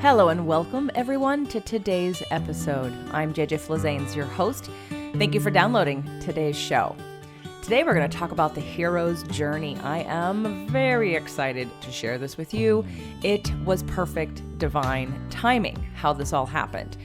Hello and welcome everyone to today's episode. I'm JJ Flazanes, your host. Thank you for downloading today's show. Today we're going to talk about the hero's journey. I am very excited to share this with you. It was perfect divine timing how this all happened.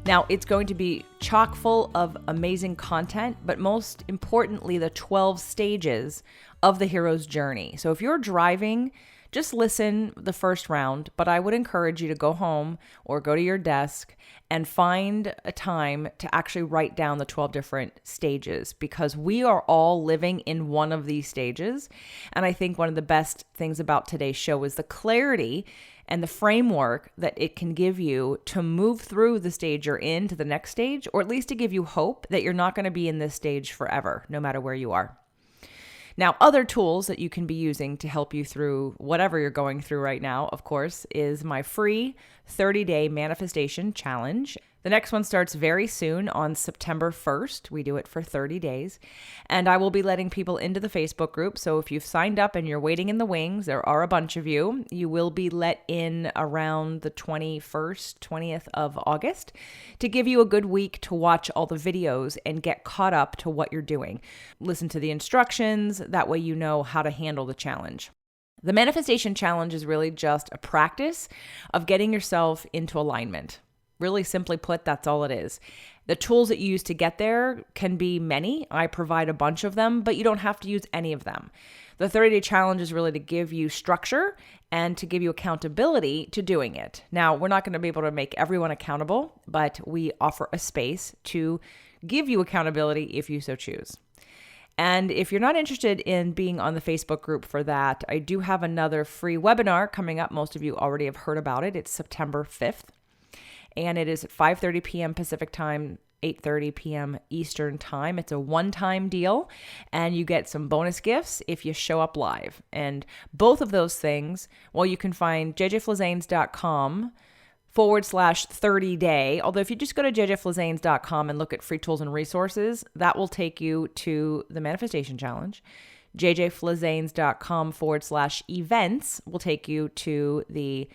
Now, it's going to be chock full of amazing content, but most importantly, the 12 stages of the hero's journey. So if you're driving, just listen the first round, but I would encourage you to go home or go to your desk and find a time to actually write down the 12 different stages, because we are all living in one of these stages. And I think one of the best things about today's show is the clarity and the framework that it can give you to move through the stage you're in to the next stage, or at least to give you hope that you're not going to be in this stage forever, no matter where you are. Now, other tools that you can be using to help you through whatever you're going through right now, of course, is my free 30-day manifestation challenge. The next one starts very soon on September 1st. We do it for 30 days. And I will be letting people into the Facebook group. So if you've signed up and you're waiting in the wings, there are a bunch of you. You will be let in around the 20th of August to give you a good week to watch all the videos and get caught up to what you're doing. Listen to the instructions. That way you know how to handle the challenge. The manifestation challenge is really just a practice of getting yourself into alignment. Really simply put, that's all it is. The tools that you use to get there can be many. I provide a bunch of them, but you don't have to use any of them. The 30-day challenge is really to give you structure and to give you accountability to doing it. Now, we're not going to be able to make everyone accountable, but we offer a space to give you accountability if you so choose. And if you're not interested in being on the Facebook group for that, I do have another free webinar coming up. Most of you already have heard about it. It's September 5th. And it is at 5:30 p.m. Pacific time, 8:30 p.m. Eastern time. It's a one-time deal, and you get some bonus gifts if you show up live. And both of those things, well, you can find jjflazanes.com/30-day. Although if you just go to jjflazanes.com and look at free tools and resources, that will take you to the Manifestation Challenge. jjflazanes.com/events will take you to the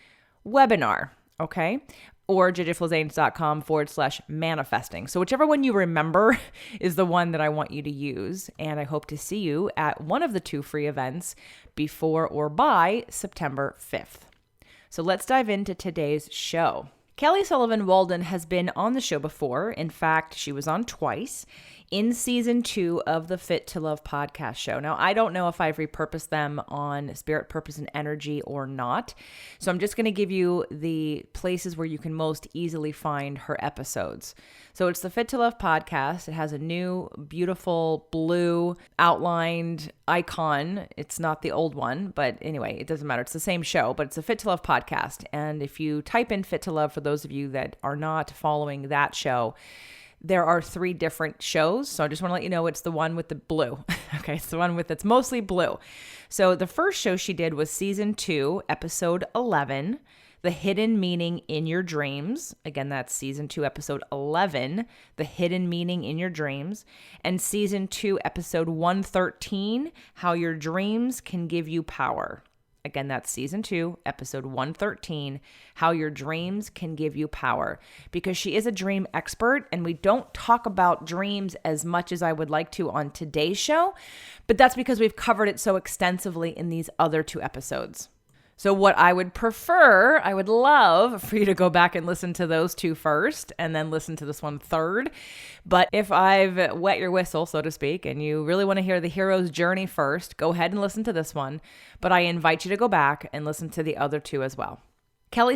webinar, okay? Or jjflazanes.com/manifesting. So whichever one you remember is the one that I want you to use. And I hope to see you at one of the two free events before or by September 5th. So let's dive into today's show. Sullivan Walden has been on the show before. In fact, she was on twice in season 2 of the Fit to Love podcast show. Now, I don't know if I've repurposed them on Spirit, Purpose, and Energy or not. So I'm just going to give you the places where you can most easily find her episodes. So it's the Fit to Love podcast. It has a new, beautiful blue outlined icon. It's not the old one, but anyway, it doesn't matter. It's the same show, but it's the Fit to Love podcast. And if you type in Fit to Love, for those of you that are not following that show, there are 3 different shows. So I just want to let you know it's the one with the blue. Okay, it's the one with it's mostly blue. So the first show she did was season 2, episode 11, The Hidden Meaning in Your Dreams. Again, that's season 2, episode 11, The Hidden Meaning in Your Dreams. And season 2, episode 113, How Your Dreams Can Give You Power. Again, that's season 2, episode 113, How Your Dreams Can Give You Power. Because she is a dream expert, and we don't talk about dreams as much as I would like to on today's show, but that's because we've covered it so extensively in these other 2 episodes. So what I would prefer, I would love for you to go back and listen to those 2 first and then listen to this one third. But if I've wet your whistle, so to speak, and you really want to hear the hero's journey first, go ahead and listen to this one. But I invite you to go back and listen to the other 2 as well.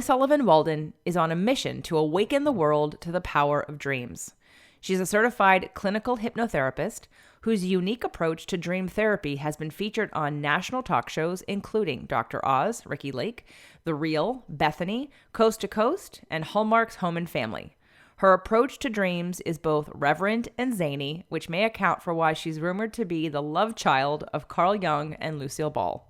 Sullivan Walden is on a mission to awaken the world to the power of dreams. She's a certified clinical hypnotherapist whose unique approach to dream therapy has been featured on national talk shows including Dr. Oz, Ricki Lake, The Real, Bethenny, Coast to Coast, and Hallmark's Home and Family. Her approach to dreams is both reverent and zany, which may account for why she's rumored to be the lovechild of Carl Jung and Lucille Ball.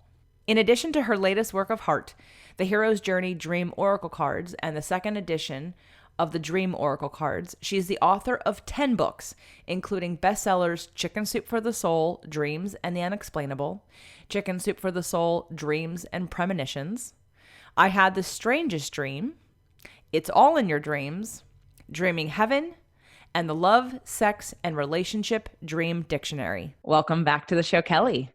In addition to her latest work of Heart, the Hero's Journey Dream Oracle Cards, and the second edition of the Dream Oracle Cards, she's the author of 10 books, including bestsellers Chicken Soup for the Soul, Dreams and the Unexplainable, Chicken Soup for the Soul, Dreams and Premonitions, I Had the Strangest Dream, It's all in your dreams, Dreaming Heaven, and the Love, Sex, and Relationship Dream Dictionary. Welcome back to the show, Kelly.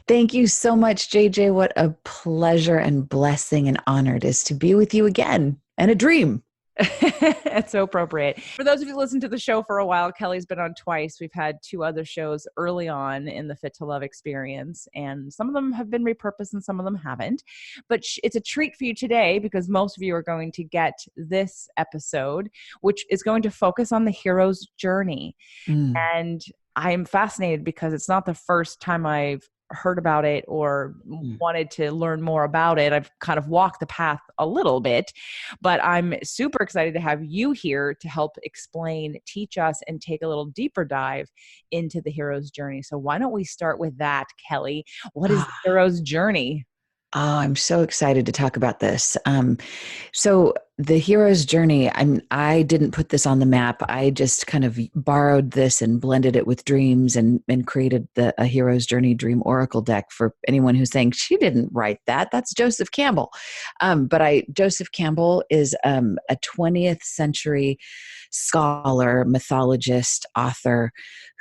Thank you so much, JJ. What a pleasure and blessing and honor it is to be with you again, and a dream. It's so appropriate. For those of you who listen to the show for a while, Kelly's been on twice. We've had 2 other shows early on in the Fit to Love experience, and some of them have been repurposed and some of them haven't. But it's a treat for you today because most of you are going to get this episode, which is going to focus on the hero's journey. Mm. And I'm fascinated because it's not the first time I've heard about it or wanted to learn more about it. I've kind of walked the path a little bit, but I'm super excited to have you here to help explain, teach us, and take a little deeper dive into the hero's journey. So why don't we start with that, Kelly? What is the hero's journey? Oh, I'm so excited to talk about this. So the hero's journey, I didn't put this on the map. I just kind of borrowed this and blended it with dreams and created a hero's journey dream oracle deck for anyone who's saying she didn't write that. That's Joseph Campbell. Joseph Campbell is a 20th century scholar, mythologist, author,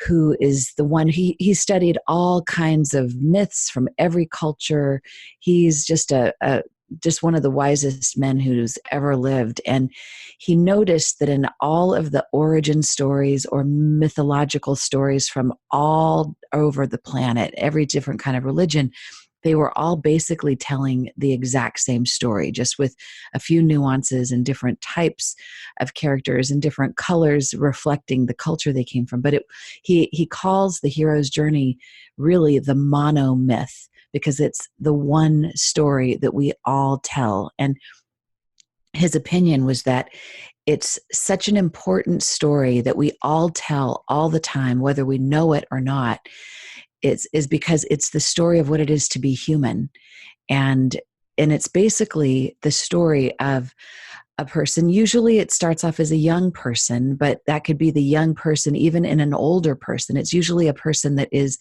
who is the one, he studied all kinds of myths from every culture. He's just just one of the wisest men who's ever lived. And he noticed that in all of the origin stories or mythological stories from all over the planet, every different kind of religion, they were all basically telling the exact same story, just with a few nuances and different types of characters and different colors reflecting the culture they came from. But he calls the hero's journey really the mono myth, because it's the one story that we all tell. And his opinion was that it's such an important story that we all tell all the time, whether we know it or not, is because it's the story of what it is to be human. And it's basically the story of a person. Usually it starts off as a young person, but that could be the young person even in an older person. It's usually a person that is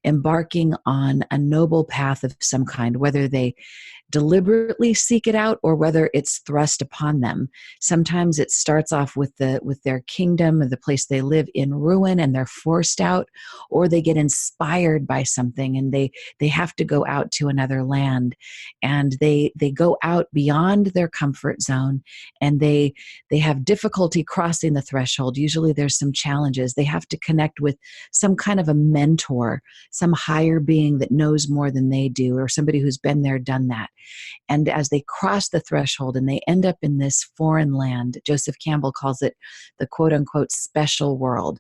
embarking on a noble path of some kind, whether they deliberately seek it out or whether it's thrust upon them. Sometimes it starts off with their kingdom or the place they live in ruin and they're forced out, or they get inspired by something and they have to go out to another land, and they go out beyond their comfort zone, and they have difficulty crossing the threshold. Usually there's some challenges. They have to connect with some kind of a mentor, some higher being that knows more than they do, or somebody who's been there, done that. And as they cross the threshold and they end up in this foreign land, Joseph Campbell calls it the quote unquote special world.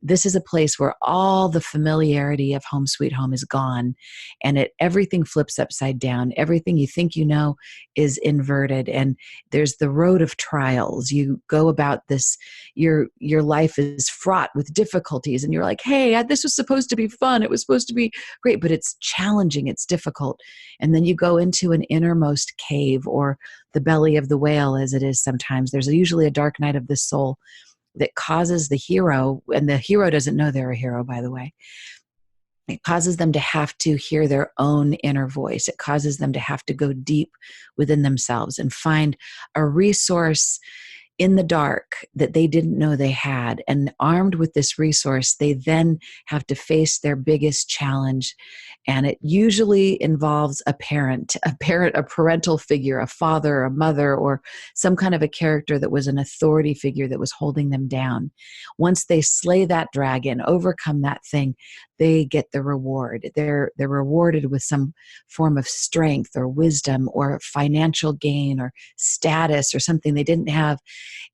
This is a place where all the familiarity of home sweet home is gone, and everything flips upside down. Everything you think you know is inverted, and there's the road of trials. You go about this, your life is fraught with difficulties, and you're like, hey, this was supposed to be fun. It was supposed to be great, but it's challenging, it's difficult. And then you go into an innermost cave, or the belly of the whale, as it is sometimes. There's usually a dark night of the soul that causes the hero, and the hero doesn't know they're a hero, by the way. It causes them to have to hear their own inner voice. It causes them to have to go deep within themselves and find a resource in the dark that they didn't know they had. And armed with this resource, they then have to face their biggest challenge. And it usually involves a parental figure, a father, a mother, or some kind of a character that was an authority figure that was holding them down. Once they slay that dragon, overcome that thing, they get the reward. They're rewarded with some form of strength or wisdom or financial gain or status or something they didn't have.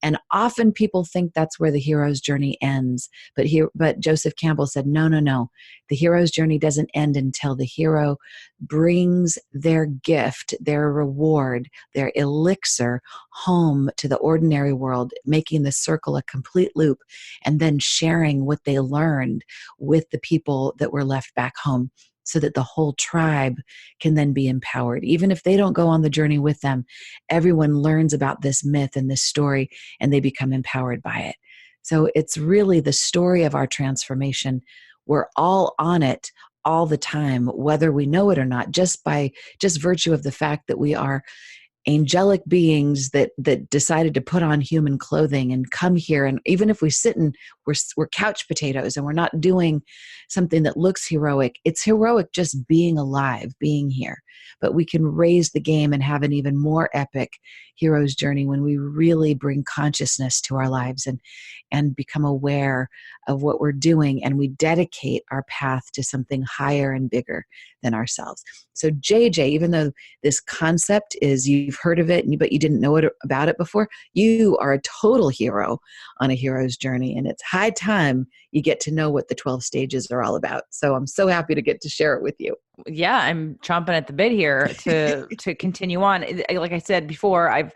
And often people think that's where the hero's journey ends. But Joseph Campbell said, no, no, no. The hero's journey doesn't end until the hero brings their gift, their reward, their elixir home to the ordinary world, making the circle a complete loop, and then sharing what they learned with the people that were left back home, so that the whole tribe can then be empowered. Even if they don't go on the journey with them, everyone learns about this myth and this story, and they become empowered by it. So it's really the story of our transformation. We're all on it all the time, whether we know it or not, just virtue of the fact that we are angelic beings that decided to put on human clothing and come here. And even if we sit and we're couch potatoes and we're not doing something that looks heroic, it's heroic just being alive, being here. But we can raise the game and have an even more epic hero's journey when we really bring consciousness to our lives and become aware of what we're doing, and we dedicate our path to something higher and bigger than ourselves. So JJ, even though this concept is, you've heard of it, but you didn't know about it before, you are a total hero on a hero's journey, and it's high time you get to know what the 12 stages are all about. So I'm so happy to get to share it with you. Yeah, I'm chomping at the bit here to continue on. Like I said before, I've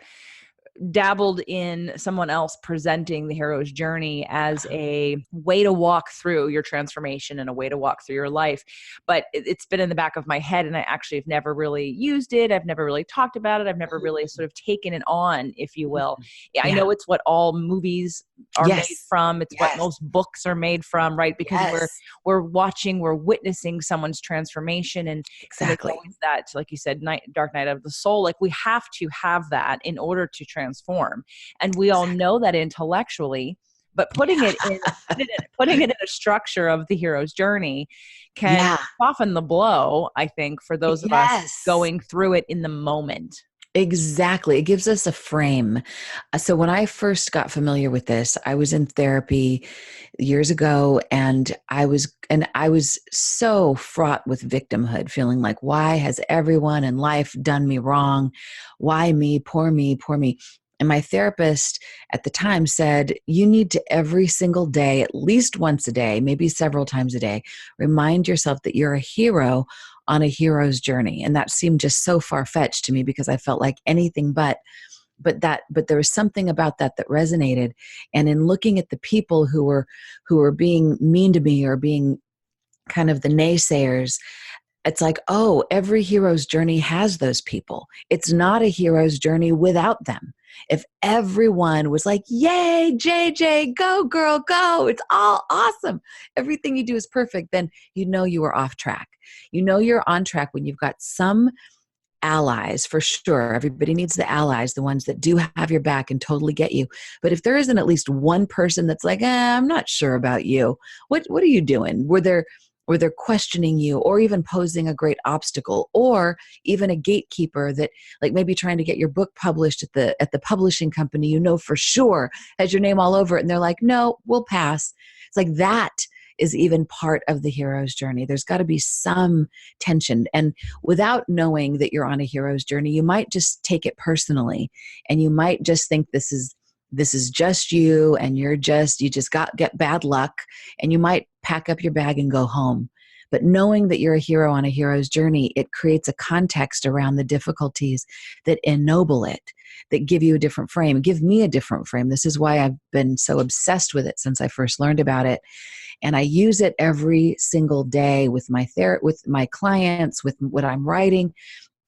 dabbled in someone else presenting the hero's journey as a way to walk through your transformation and a way to walk through your life. But it's been in the back of my head, and I actually have never really used it. I've never really talked about it. I've never really sort of taken it on, if you will. Yeah. I know it's what all movies are made from. It's what most books are made from, right? Because we're watching, we're witnessing someone's transformation. And exactly it's always that, like you said, dark night of the soul. Like we have to have that in order to transform. And we all know that intellectually, but putting it in a structure of the hero's journey can soften the blow, I think, for those of us going through it in the moment. Exactly. It gives us a frame. So when I first got familiar with this, I was in therapy years ago, and I was so fraught with victimhood, feeling like, why has everyone in life done me wrong? Why me? Poor me, poor me. And my therapist at the time said, you need to every single day, at least once a day, maybe several times a day, remind yourself that you're a hero on a hero's journey. And that seemed just so far-fetched to me, because I felt like anything but there was something about that resonated. And in looking at the people who were being mean to me or being kind of the naysayers, it's like, oh, every hero's journey has those people. It's not a hero's journey without them. If everyone was like, yay, JJ, go girl, go, it's all awesome, everything you do is perfect, then you know you were off track. You know you're on track when you've got some allies, for sure. Everybody needs the allies, the ones that do have your back and totally get you. But if there isn't at least one person that's like, I'm not sure about you, what are you doing? Were they're questioning you, or even posing a great obstacle, or even a gatekeeper that, like, maybe trying to get your book published at the publishing company, you know for sure has your name all over it, and they're like, no, we'll pass. It's like that is even part of the hero's journey. There's got to be some tension. And without knowing that you're on a hero's journey, you might just take it personally, and you might just think this is just you, and you just get bad luck, and you might pack up your bag and go home. But knowing that you're a hero on a hero's journey, it creates a context around the difficulties that ennoble it, that give you a different frame, give me a different frame. This is why I've been so obsessed with it since I first learned about it. And I use it every single day with with my clients, with what I'm writing.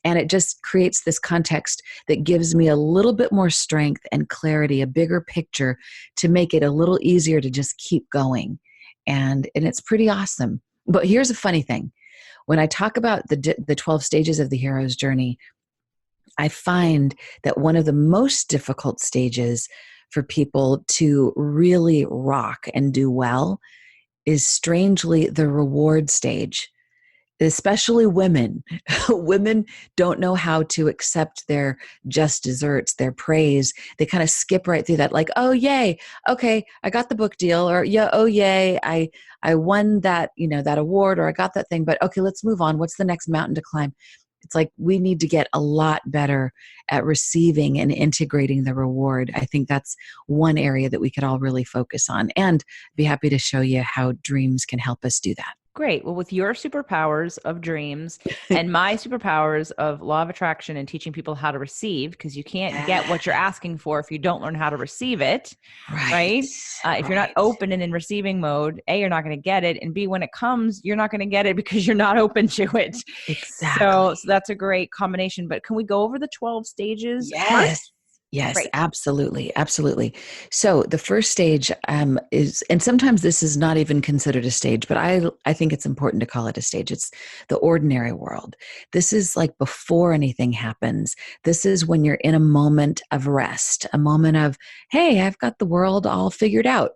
And it just creates this context that gives me a little bit more strength and clarity, a bigger picture, to make it a little easier to just keep going. And it's pretty awesome. But here's a funny thing. When I talk about the 12 stages of the hero's journey, I find that one of the most difficult stages for people to really rock and do well is, strangely, the reward stage. Especially women. Women don't know how to accept their just desserts, their praise. They kind of skip right through that, like, oh, yay, okay, I got the book deal, or yeah, oh, yay, I won that, that award, or I got that thing, but okay, let's move on. What's the next mountain to climb? It's like we need to get a lot better at receiving and integrating the reward. I think that's one area that we could all really focus on, and be happy to show you how dreams can help us do that. Great. Well, with your superpowers of dreams and my superpowers of law of attraction and teaching people how to receive, because you can't get what you're asking for if you don't learn how to receive it, right? If you're not open and in receiving mode, A, you're not going to get it. And B, when it comes, you're not going to get it because you're not open to it. Exactly. So that's a great combination. But can we go over the 12 stages? Yes. First? Yes, Great. absolutely. Absolutely. So the first stage is, and sometimes this is not even considered a stage, but I think it's important to call it a stage. It's the ordinary world. This is like before anything happens. This is when you're in a moment of rest, a moment of, hey, I've got the world all figured out.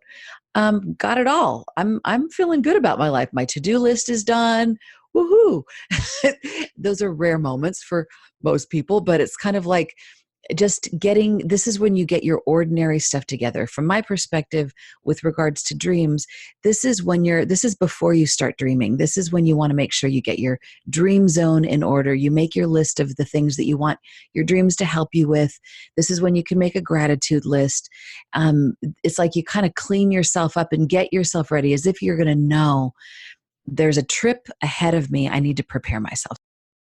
Got it all. I'm feeling good about my life. My to-do list is done. Woohoo. Those are rare moments for most people, but it's kind of like just getting, this is when you get your ordinary stuff together. From my perspective, with regards to dreams, this is before you start dreaming. This is when you want to make sure you get your dream zone in order. You make your list of the things that you want your dreams to help you with. This is when you can make a gratitude list. It's like you kind of clean yourself up and get yourself ready as if you're going to know there's a trip ahead of me. I need to prepare myself.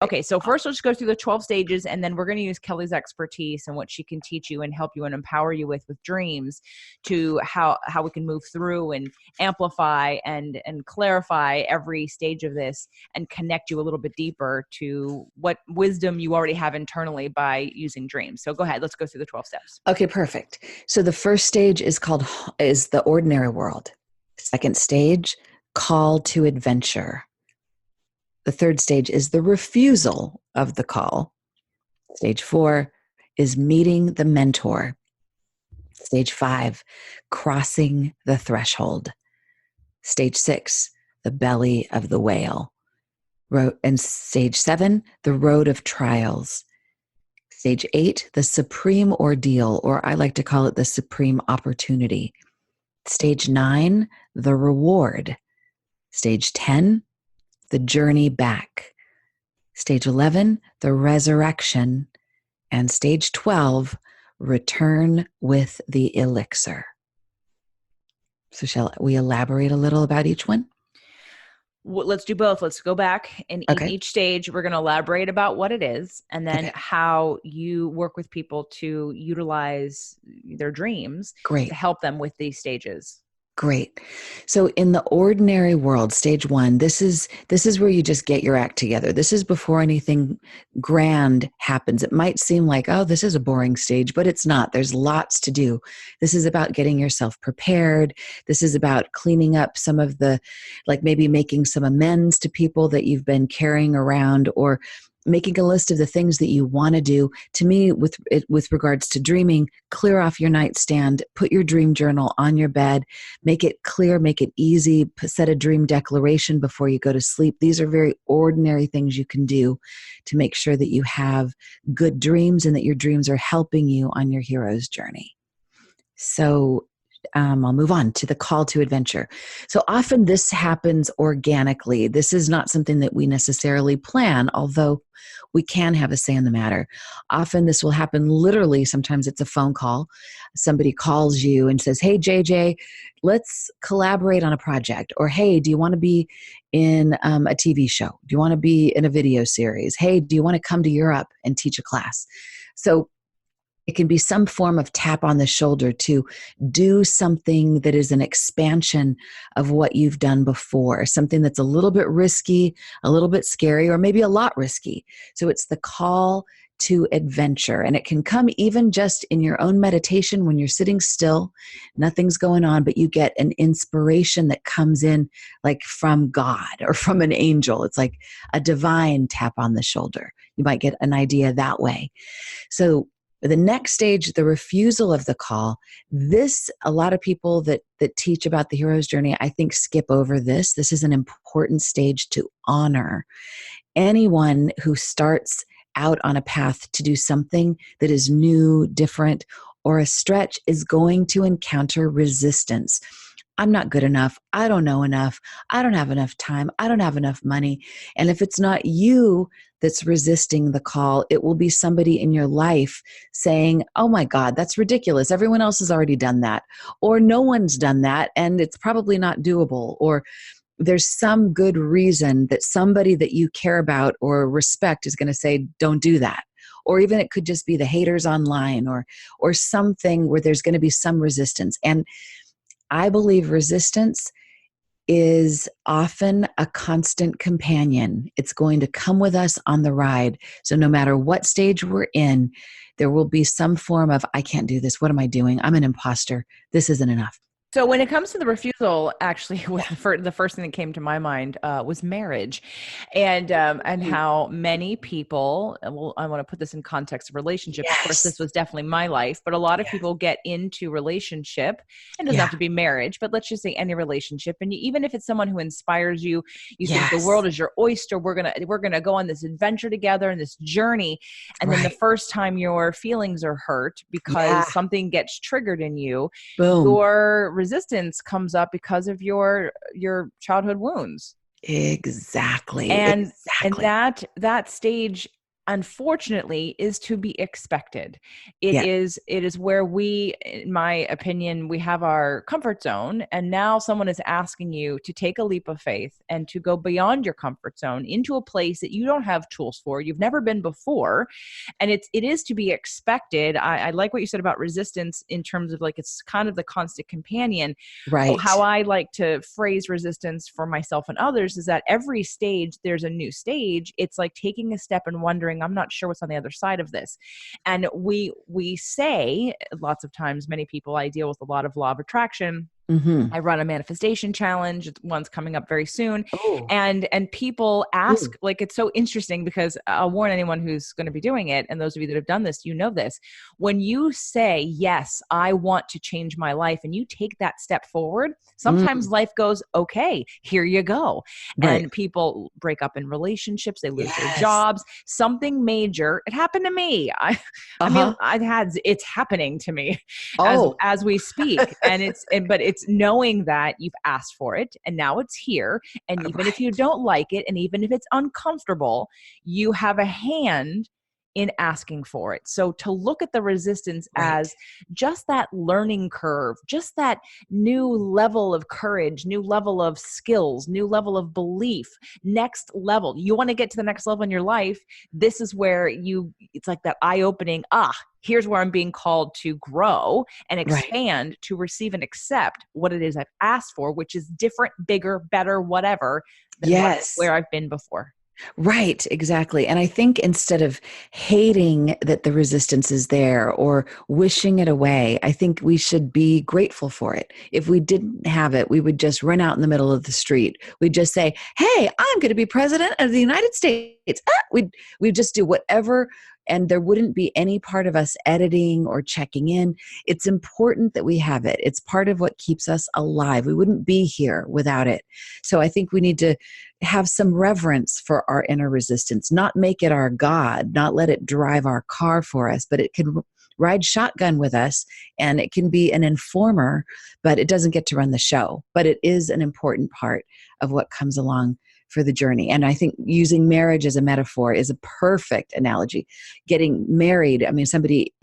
Okay, so first let's go through the 12 stages, and then we're going to use Kelly's expertise and what she can teach you and help you and empower you with dreams to how we can move through and amplify and clarify every stage of this and connect you a little bit deeper to what wisdom you already have internally by using dreams. So go ahead, let's go through the 12 steps. Okay, perfect. So the first stage is the ordinary world. Second stage, call to adventure. The third stage is the refusal of the call. Stage 4 is meeting the mentor. Stage 5, crossing the threshold. Stage 6, the belly of the whale. And stage 7, the road of trials. Stage 8, the supreme ordeal, or I like to call it the supreme opportunity. Stage 9, the reward. Stage 10, the journey back. Stage 11, the resurrection. And stage 12, return with the elixir. So shall we elaborate a little about each one? Well, let's do both. Let's go back, and in each stage, we're going to elaborate about what it is and then how you work with people to utilize their dreams to help them with these stages. Great. So in the ordinary world, stage 1, this is where you just get your act together. This is before anything grand happens. It might seem like, oh, this is a boring stage, but it's not. There's lots to do. This is about getting yourself prepared. This is about cleaning up some of the, like maybe making some amends to people that you've been carrying around, or making a list of the things that you want to do. To me, with regards to dreaming, clear off your nightstand, put your dream journal on your bed, make it clear, make it easy, set a dream declaration before you go to sleep. These are very ordinary things you can do to make sure that you have good dreams and that your dreams are helping you on your hero's journey. So I'll move on to the call to adventure. So often this happens organically. This is not something that we necessarily plan, although we can have a say in the matter. Often this will happen literally. Sometimes it's a phone call. Somebody calls you and says, hey, JJ, let's collaborate on a project. Or, hey, do you want to be in a TV show? Do you want to be in a video series? Hey, do you want to come to Europe and teach a class? So it can be some form of tap on the shoulder to do something that is an expansion of what you've done before, something that's a little bit risky, a little bit scary, or maybe a lot risky. So it's the call to adventure. And it can come even just in your own meditation when you're sitting still, nothing's going on, but you get an inspiration that comes in like from God or from an angel. It's like a divine tap on the shoulder. You might get an idea that way. So the next stage, the refusal of the call, this, a lot of people that teach about the hero's journey, I think skip over this. This is an important stage to honor. Anyone who starts out on a path to do something that is new, different, or a stretch is going to encounter resistance. I'm not good enough. I don't know enough. I don't have enough time. I don't have enough money. And if it's not you that's resisting the call, it will be somebody in your life saying, oh my God, that's ridiculous. Everyone else has already done that. Or no one's done that and it's probably not doable. Or there's some good reason that somebody that you care about or respect is going to say, don't do that. Or even it could just be the haters online or something where there's going to be some resistance. And I believe resistance is often a constant companion. It's going to come with us on the ride. So no matter what stage we're in, there will be some form of, I can't do this. What am I doing? I'm an imposter. This isn't enough. So when it comes to the refusal, actually, the first thing that came to my mind was marriage, and how many people. Well, I want to put this in context of relationship. Of course, this Yes. was definitely my life, but a lot of Yes. people get into relationship, and it doesn't have Yeah. to be marriage, but let's just say any relationship. And even if it's someone who inspires you, you think the Yes. world is your oyster. We're gonna go on this adventure together and this journey, and then the Right. first time your feelings are hurt Yeah. because something gets triggered in you, Boom. your resistance comes up because of your childhood wounds. Exactly. And Exactly. that stage, unfortunately, is to be expected. Yeah. It is where we, in my opinion, we have our comfort zone, and now someone is asking you to take a leap of faith and to go beyond your comfort zone into a place that you don't have tools for, you've never been before. And it is to be expected. I like what you said about resistance, in terms of like, it's kind of the constant companion. How Right. I like to phrase resistance for myself and others is that every stage, there's a new stage. It's like taking a step and wondering, I'm not sure what's on the other side of this. And we say lots of times, many people, I deal with a lot of law of attraction. Mm-hmm. I run a manifestation challenge. One's coming up very soon. Oh. And people ask, Ooh. like, it's so interesting, because I'll warn anyone who's going to be doing it. And those of you that have done this, you know this. When you say, yes, I want to change my life, and you take that step forward, sometimes Mm. life goes, okay, here you go. Right. And people break up in relationships. They lose their Yes. jobs, something major. It happened to me. I mean, Uh-huh. it's happening to me Oh. as we speak. But it's knowing that you've asked for it and now it's here. And even if you Right. don't like it, and even if it's uncomfortable, you have a hand in asking for it. So to look at the resistance Right. as just that learning curve, just that new level of courage, new level of skills, new level of belief, next level. You want to get to the next level in your life. This is where it's like that eye opening, here's where I'm being called to grow and Right. expand, to receive and accept what it is I've asked for, which is different, bigger, better, whatever, than Yes. where I've been before. Right, exactly. And I think instead of hating that the resistance is there or wishing it away, I think we should be grateful for it. If we didn't have it, we would just run out in the middle of the street. We'd just say, "Hey, I'm going to be president of the United States." We'd just do whatever, and there wouldn't be any part of us editing or checking in. It's important that we have it. It's part of what keeps us alive. We wouldn't be here without it. So I think we need to have some reverence for our inner resistance, not make it our God, not let it drive our car for us, but it can ride shotgun with us, and it can be an informer, but it doesn't get to run the show. But it is an important part of what comes along for the journey. And I think using marriage as a metaphor is a perfect analogy. Getting married, I mean, somebody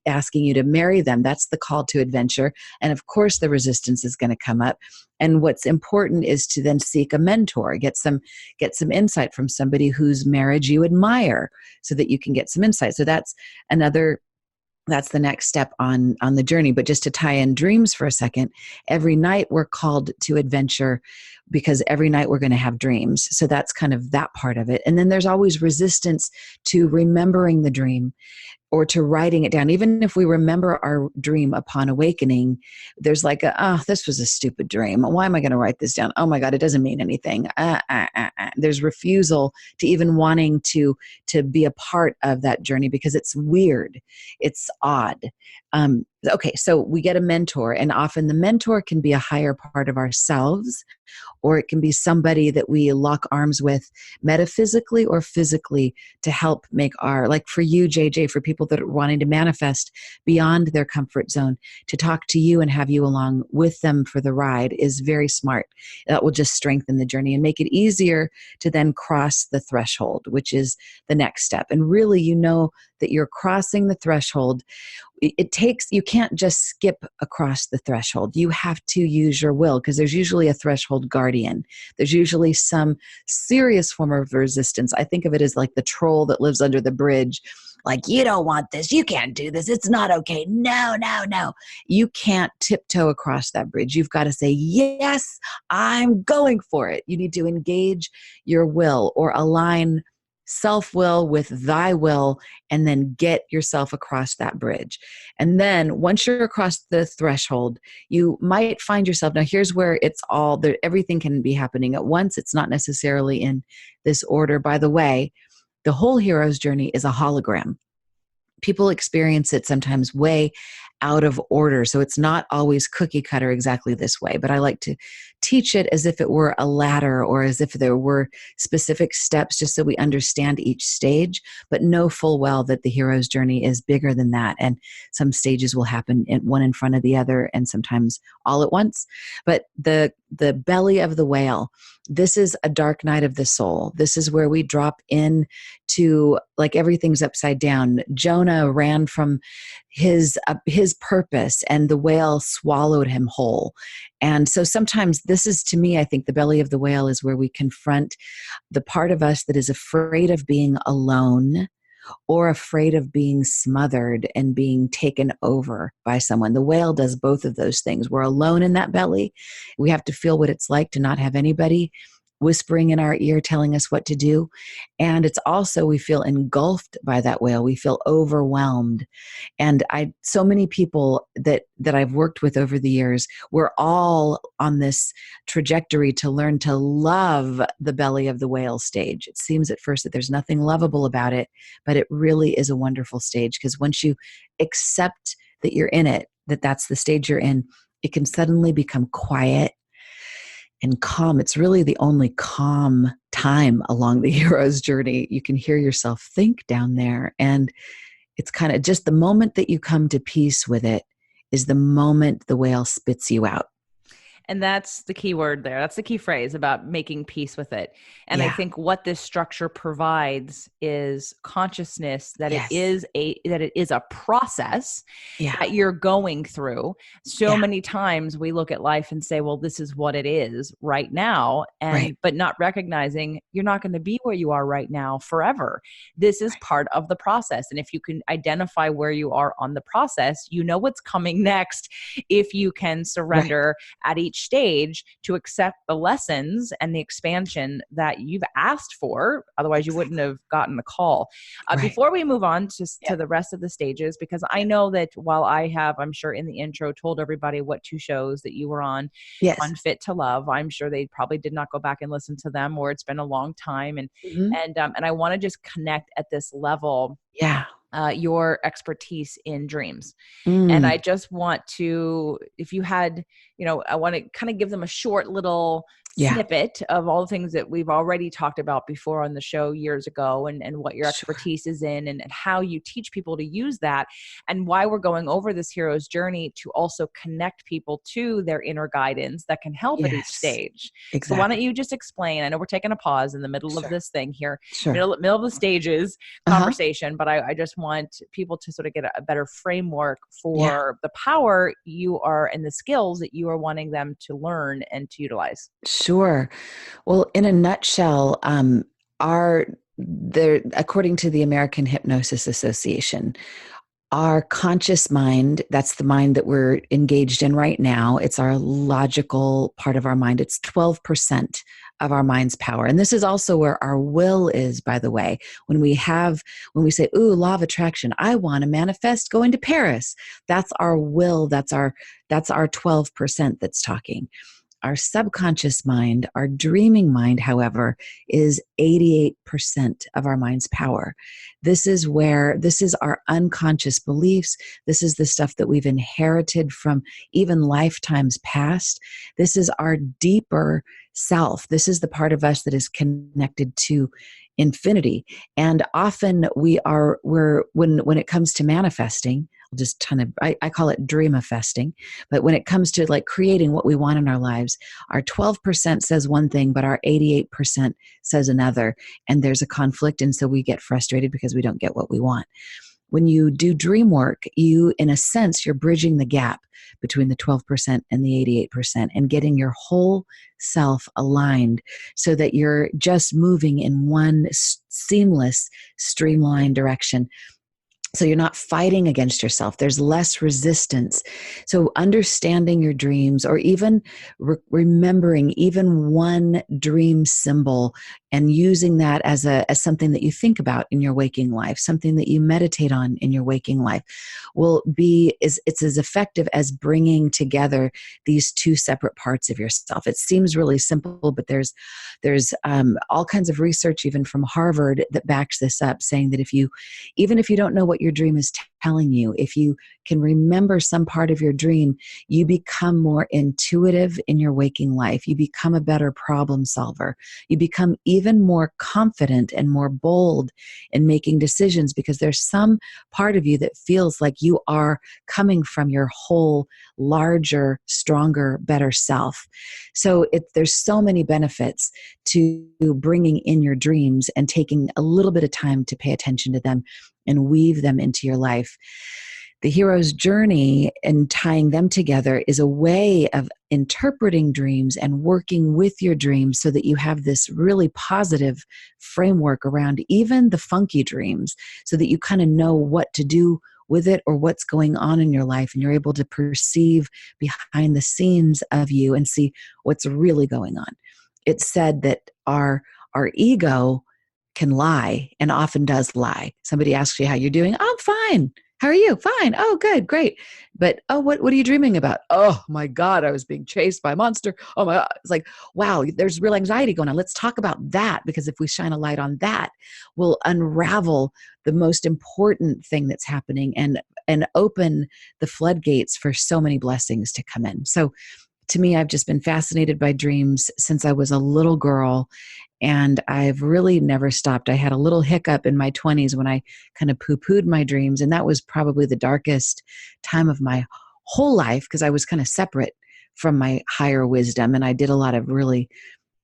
asking you to marry them, that's the call to adventure. And of course, the resistance is going to come up. And what's important is to then seek a mentor, get some insight from somebody whose marriage you admire, so that you can get some insight. So that's the next step on the journey. But just to tie in dreams for a second, every night we're called to adventure, because every night we're going to have dreams. So that's kind of that part of it. And then there's always resistance to remembering the dream or to writing it down. Even if we remember our dream upon awakening, there's like this was a stupid dream. Why am I going to write this down? Oh my God, it doesn't mean anything. There's refusal to even wanting to be a part of that journey, because it's weird. It's odd. Okay, so we get a mentor, and often the mentor can be a higher part of ourselves, or it can be somebody that we lock arms with metaphysically or physically to help make like for you, JJ, for people that are wanting to manifest beyond their comfort zone, to talk to you and have you along with them for the ride is very smart. That will just strengthen the journey and make it easier to then cross the threshold, which is the next step. And really, you know that you're crossing the threshold. You can't just skip across the threshold. You have to use your will, because there's usually a threshold guardian. There's usually some serious form of resistance. I think of it as like the troll that lives under the bridge like, you don't want this, you can't do this, it's not okay, no, no, no. You can't tiptoe across that bridge. You've got to say, yes, I'm going for it. You need to engage your will, or align self-will with thy will, and then get yourself across that bridge. And then once you're across the threshold, you might find yourself, now here's where it's all there, everything can be happening at once. It's not necessarily in this order. By the way, the whole hero's journey is a hologram. People experience it sometimes way out of order. So it's not always cookie cutter exactly this way, but I like to teach it as if it were a ladder, or as if there were specific steps, just so we understand each stage, but know full well that the hero's journey is bigger than that. And some stages will happen one in front of the other, and sometimes all at once. But the belly of the whale, this is a dark night of the soul. This is where we drop in to, like, everything's upside down. Jonah ran from his purpose, and the whale swallowed him whole. And so sometimes this is, to me, I think the belly of the whale is where we confront the part of us that is afraid of being alone, or afraid of being smothered and being taken over by someone. The whale does both of those things. We're alone in that belly. We have to feel what it's like to not have anybody whispering in our ear telling us what to do. And it's also, we feel engulfed by that whale. We feel overwhelmed. And so many people that I've worked with over the years, we're all on this trajectory to learn to love the belly of the whale stage. It seems at first that there's nothing lovable about it, but it really is a wonderful stage, because once you accept that you're in it, that's the stage you're in, it can suddenly become quiet and calm. It's really the only calm time along the hero's journey. You can hear yourself think down there. And it's kind of just the moment that you come to peace with it is the moment the whale spits you out. And that's the key word there. That's the key phrase about making peace with it. And I think what this structure provides is consciousness that it is a process that you're going through. So many times we look at life and say, well, this is what it is right now. And but not recognizing you're not going to be where you are right now forever. This is part of the process. And if you can identify where you are on the process, you know what's coming next. If you can surrender at each stage to accept the lessons and the expansion that you've asked for. Otherwise, you wouldn't have gotten the call. Before we move on to the rest of the stages, because I know that while I have, I'm sure in the intro, told everybody what 2 shows that you were on, Unfit to Love, I'm sure they probably did not go back and listen to them, or it's been a long time. And I want to just connect at this level. Your expertise in dreams. And I just want to, if you had, I want to kind of give them a short little snippet of all the things that we've already talked about before on the show years ago, and what your expertise is in, and how you teach people to use that, and why we're going over this hero's journey to also connect people to their inner guidance that can help at each stage. So why don't you just explain? I know we're taking a pause in the middle of this thing here, middle of the stages conversation, but I just want people to sort of get a better framework for the power you are and the skills that you are wanting them to learn and to utilize. Sure. Well, in a nutshell, according to the American Hypnosis Association, our conscious mind, that's the mind that we're engaged in right now. It's our logical part of our mind. It's 12% of our mind's power. And this is also where our will is, by the way. When we say, ooh, law of attraction, I want to manifest going to Paris. That's our will. That's our 12% that's talking. Our subconscious mind, our dreaming mind, however, is 88% of our mind's power. This is our unconscious beliefs. This is the stuff that we've inherited from even lifetimes past. This is our deeper self. This is the part of us that is connected to infinity. And often when it comes to manifesting, I call it dreamifesting, but when it comes to like creating what we want in our lives, our 12% says one thing, but our 88% says another, and there's a conflict, and so we get frustrated because we don't get what we want. When you do dream work, in a sense, you're bridging the gap between the 12% and the 88% and getting your whole self aligned so that you're just moving in one seamless, streamlined direction. So you're not fighting against yourself. There's less resistance. So understanding your dreams, or even remembering even one dream symbol and using that as something that you think about in your waking life, something that you meditate on in your waking life, it's as effective as bringing together these two separate parts of yourself. It seems really simple, but there's all kinds of research, even from Harvard, that backs this up, saying that even if you don't know what your dream is telling you, if you can remember some part of your dream, you become more intuitive in your waking life. You become a better problem solver. You become even more confident and more bold in making decisions, because there's some part of you that feels like you are coming from your whole larger, stronger, better self. So there's so many benefits to bringing in your dreams and taking a little bit of time to pay attention to them and weave them into your life. The hero's journey and tying them together is a way of interpreting dreams and working with your dreams so that you have this really positive framework around even the funky dreams, so that you kind of know what to do with it or what's going on in your life, and you're able to perceive behind the scenes of you and see what's really going on. It's said that our ego can lie, and often does lie. Somebody asks you how you're doing. I'm fine. How are you? Fine. Oh, good. Great. But, oh, what are you dreaming about? Oh my God, I was being chased by a monster. Oh my God. It's like, wow, there's real anxiety going on. Let's talk about that, because if we shine a light on that, we'll unravel the most important thing that's happening and open the floodgates for so many blessings to come in. So to me, I've just been fascinated by dreams since I was a little girl, and I've really never stopped. I had a little hiccup in my 20s when I kind of poo-pooed my dreams, and that was probably the darkest time of my whole life, because I was kind of separate from my higher wisdom, and I did a lot of really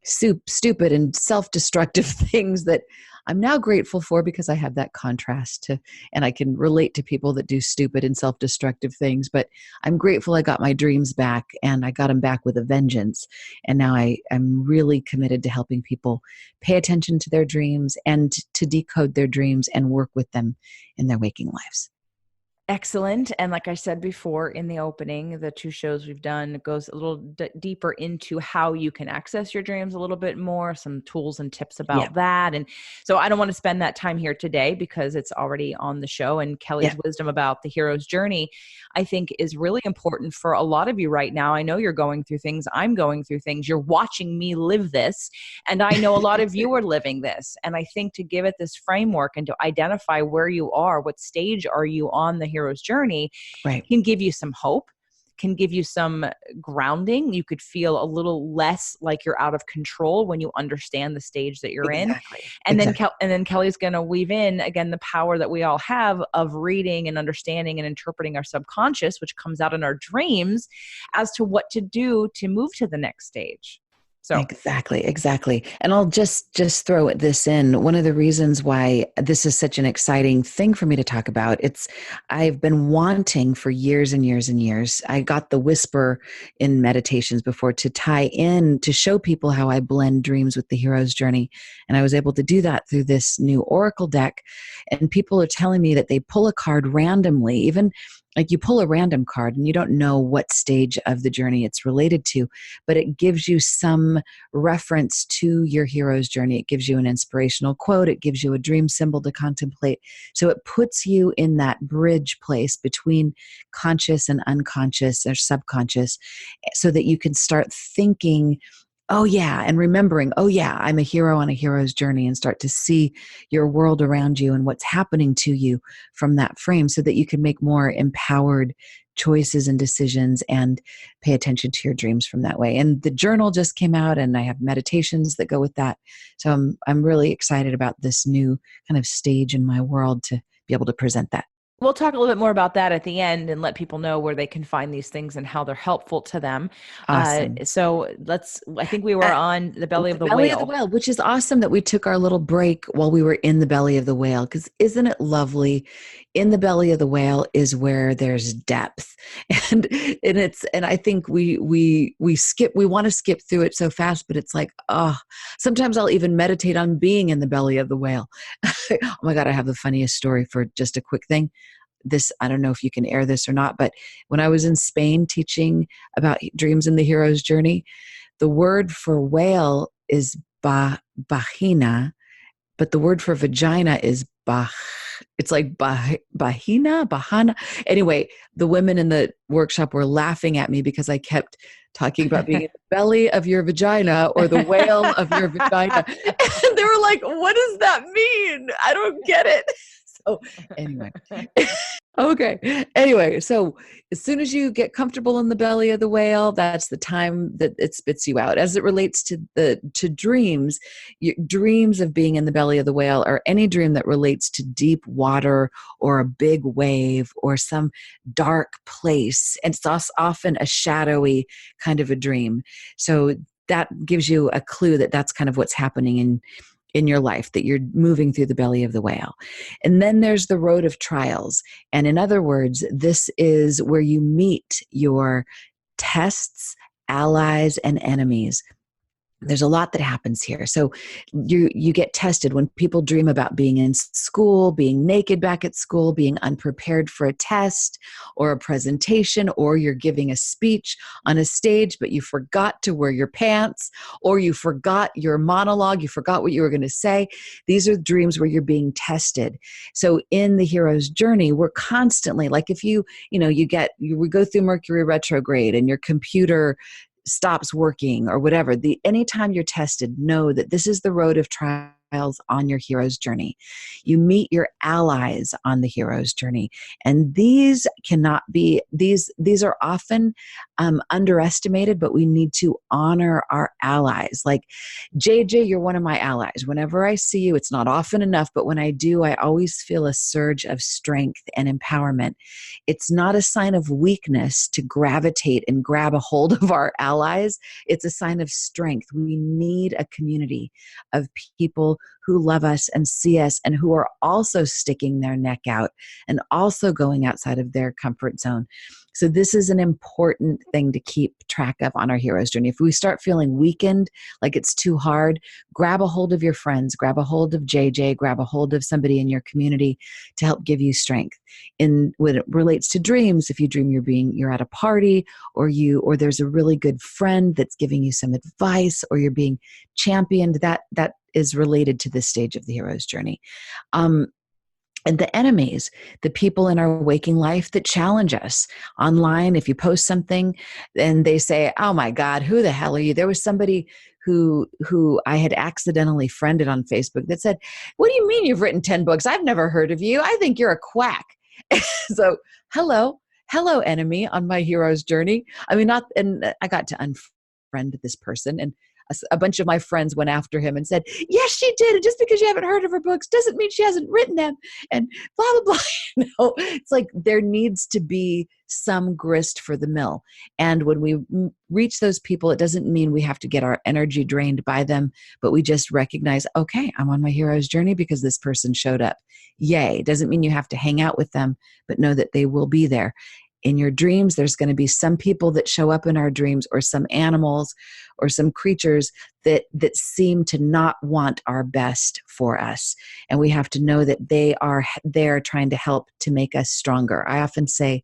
stupid and self-destructive things that I'm now grateful for, because I have that contrast and I can relate to people that do stupid and self-destructive things. But I'm grateful I got my dreams back, and I got them back with a vengeance. And now I'm really committed to helping people pay attention to their dreams and to decode their dreams and work with them in their waking lives. Excellent. And like I said before in the opening, the two shows we've done goes a little deeper into how you can access your dreams a little bit more, some tools and tips about that. And so I don't want to spend that time here today because it's already on the show. And Kelly's wisdom about the hero's journey, I think, is really important for a lot of you right now. I know you're going through things. I'm going through things. You're watching me live this. And I know a lot of you are living this. And I think to give it this framework and to identify where you are, what stage are you on the hero's journey, can give you some hope, can give you some grounding. You could feel a little less like you're out of control when you understand the stage that you're in. And then Kelly's going to weave in again the power that we all have of reading and understanding and interpreting our subconscious, which comes out in our dreams, as to what to do to move to the next stage. So. Exactly. And I'll just throw this in. One of the reasons why this is such an exciting thing for me to talk about, I've been wanting for years and years and years. I got the whisper in meditations before to tie in, to show people how I blend dreams with the hero's journey. And I was able to do that through this new Oracle deck. And people are telling me that they pull a card randomly, even like you pull a random card and you don't know what stage of the journey it's related to, but it gives you some reference to your hero's journey. It gives you an inspirational quote. It gives you a dream symbol to contemplate. So it puts you in that bridge place between conscious and unconscious or subconscious, so that you can start thinking, oh yeah, and remembering, oh yeah, I'm a hero on a hero's journey, and start to see your world around you and what's happening to you from that frame, so that you can make more empowered choices and decisions and pay attention to your dreams from that way. And the journal just came out, and I have meditations that go with that. So I'm really excited about this new kind of stage in my world to be able to present that. We'll talk a little bit more about that at the end and let people know where they can find these things and how they're helpful to them. Awesome. I think we were on the belly of The the belly of the whale. whale, which is awesome that we took our little break while we were in the belly of the whale, because isn't it lovely? In the belly of the whale is where there's depth. And I think we want to skip through it so fast, but it's like, oh, sometimes I'll even meditate on being in the belly of the whale. Oh my God, I have the funniest story for just a quick thing. This, I don't know if you can air this or not, but when I was in Spain teaching about dreams and the hero's journey, the word for whale is vagina, but the word for vagina is bah. It's like bahana. Anyway, the women in the workshop were laughing at me because I kept talking about being in the belly of your vagina or the whale of your vagina. And they were like, what does that mean? I don't get it. So anyway. Okay. Anyway, so as soon as you get comfortable in the belly of the whale, that's the time that it spits you out. As it relates to dreams, dreams of being in the belly of the whale are any dream that relates to deep water or a big wave or some dark place. And it's often a shadowy kind of a dream. So that gives you a clue that that's kind of what's happening in your life, that you're moving through the belly of the whale. And then there's the road of trials. And in other words, this is where you meet your tests, allies, and enemies. There's a lot that happens here. So you get tested when people dream about being in school, being naked back at school, being unprepared for a test or a presentation, or you're giving a speech on a stage, but you forgot to wear your pants, or you forgot your monologue, you forgot what you were going to say. These are dreams where you're being tested. So in the hero's journey, we're constantly, like if we go through Mercury retrograde and your computer stops working or whatever, anytime you're tested, know that this is the road of trials on your hero's journey. You meet your allies on the hero's journey, and these are often underestimated, but we need to honor our allies. Like JJ, you're one of my allies. Whenever I see you, it's not often enough, but when I do, I always feel a surge of strength and empowerment. It's not a sign of weakness to gravitate and grab a hold of our allies. It's a sign of strength. We need a community of people who love us and see us and who are also sticking their neck out and also going outside of their comfort zone. So this is an important thing to keep track of on our hero's journey. If we start feeling weakened, like it's too hard, grab a hold of your friends, grab a hold of JJ, grab a hold of somebody in your community to help give you strength. When it relates to dreams, if you dream you're at a party, or there's a really good friend that's giving you some advice, or you're being championed, that is related to this stage of the hero's journey. And the enemies, the people in our waking life that challenge us online. If you post something and they say, oh my God, who the hell are you? There was somebody who I had accidentally friended on Facebook that said, what do you mean you've written 10 books? I've never heard of you. I think you're a quack. So hello enemy on my hero's journey. I mean, and I got to unfriend this person, and a bunch of my friends went after him and said, yes, she did. And just because you haven't heard of her books doesn't mean she hasn't written them, and blah, blah, blah. It's like there needs to be some grist for the mill. And when we reach those people, it doesn't mean we have to get our energy drained by them, but we just recognize, okay, I'm on my hero's journey because this person showed up. Yay. Doesn't mean you have to hang out with them, but know that they will be there. In your dreams, there's going to be some people that show up in our dreams, or some animals or some creatures that seem to not want our best for us. And we have to know that they are there trying to help to make us stronger. I often say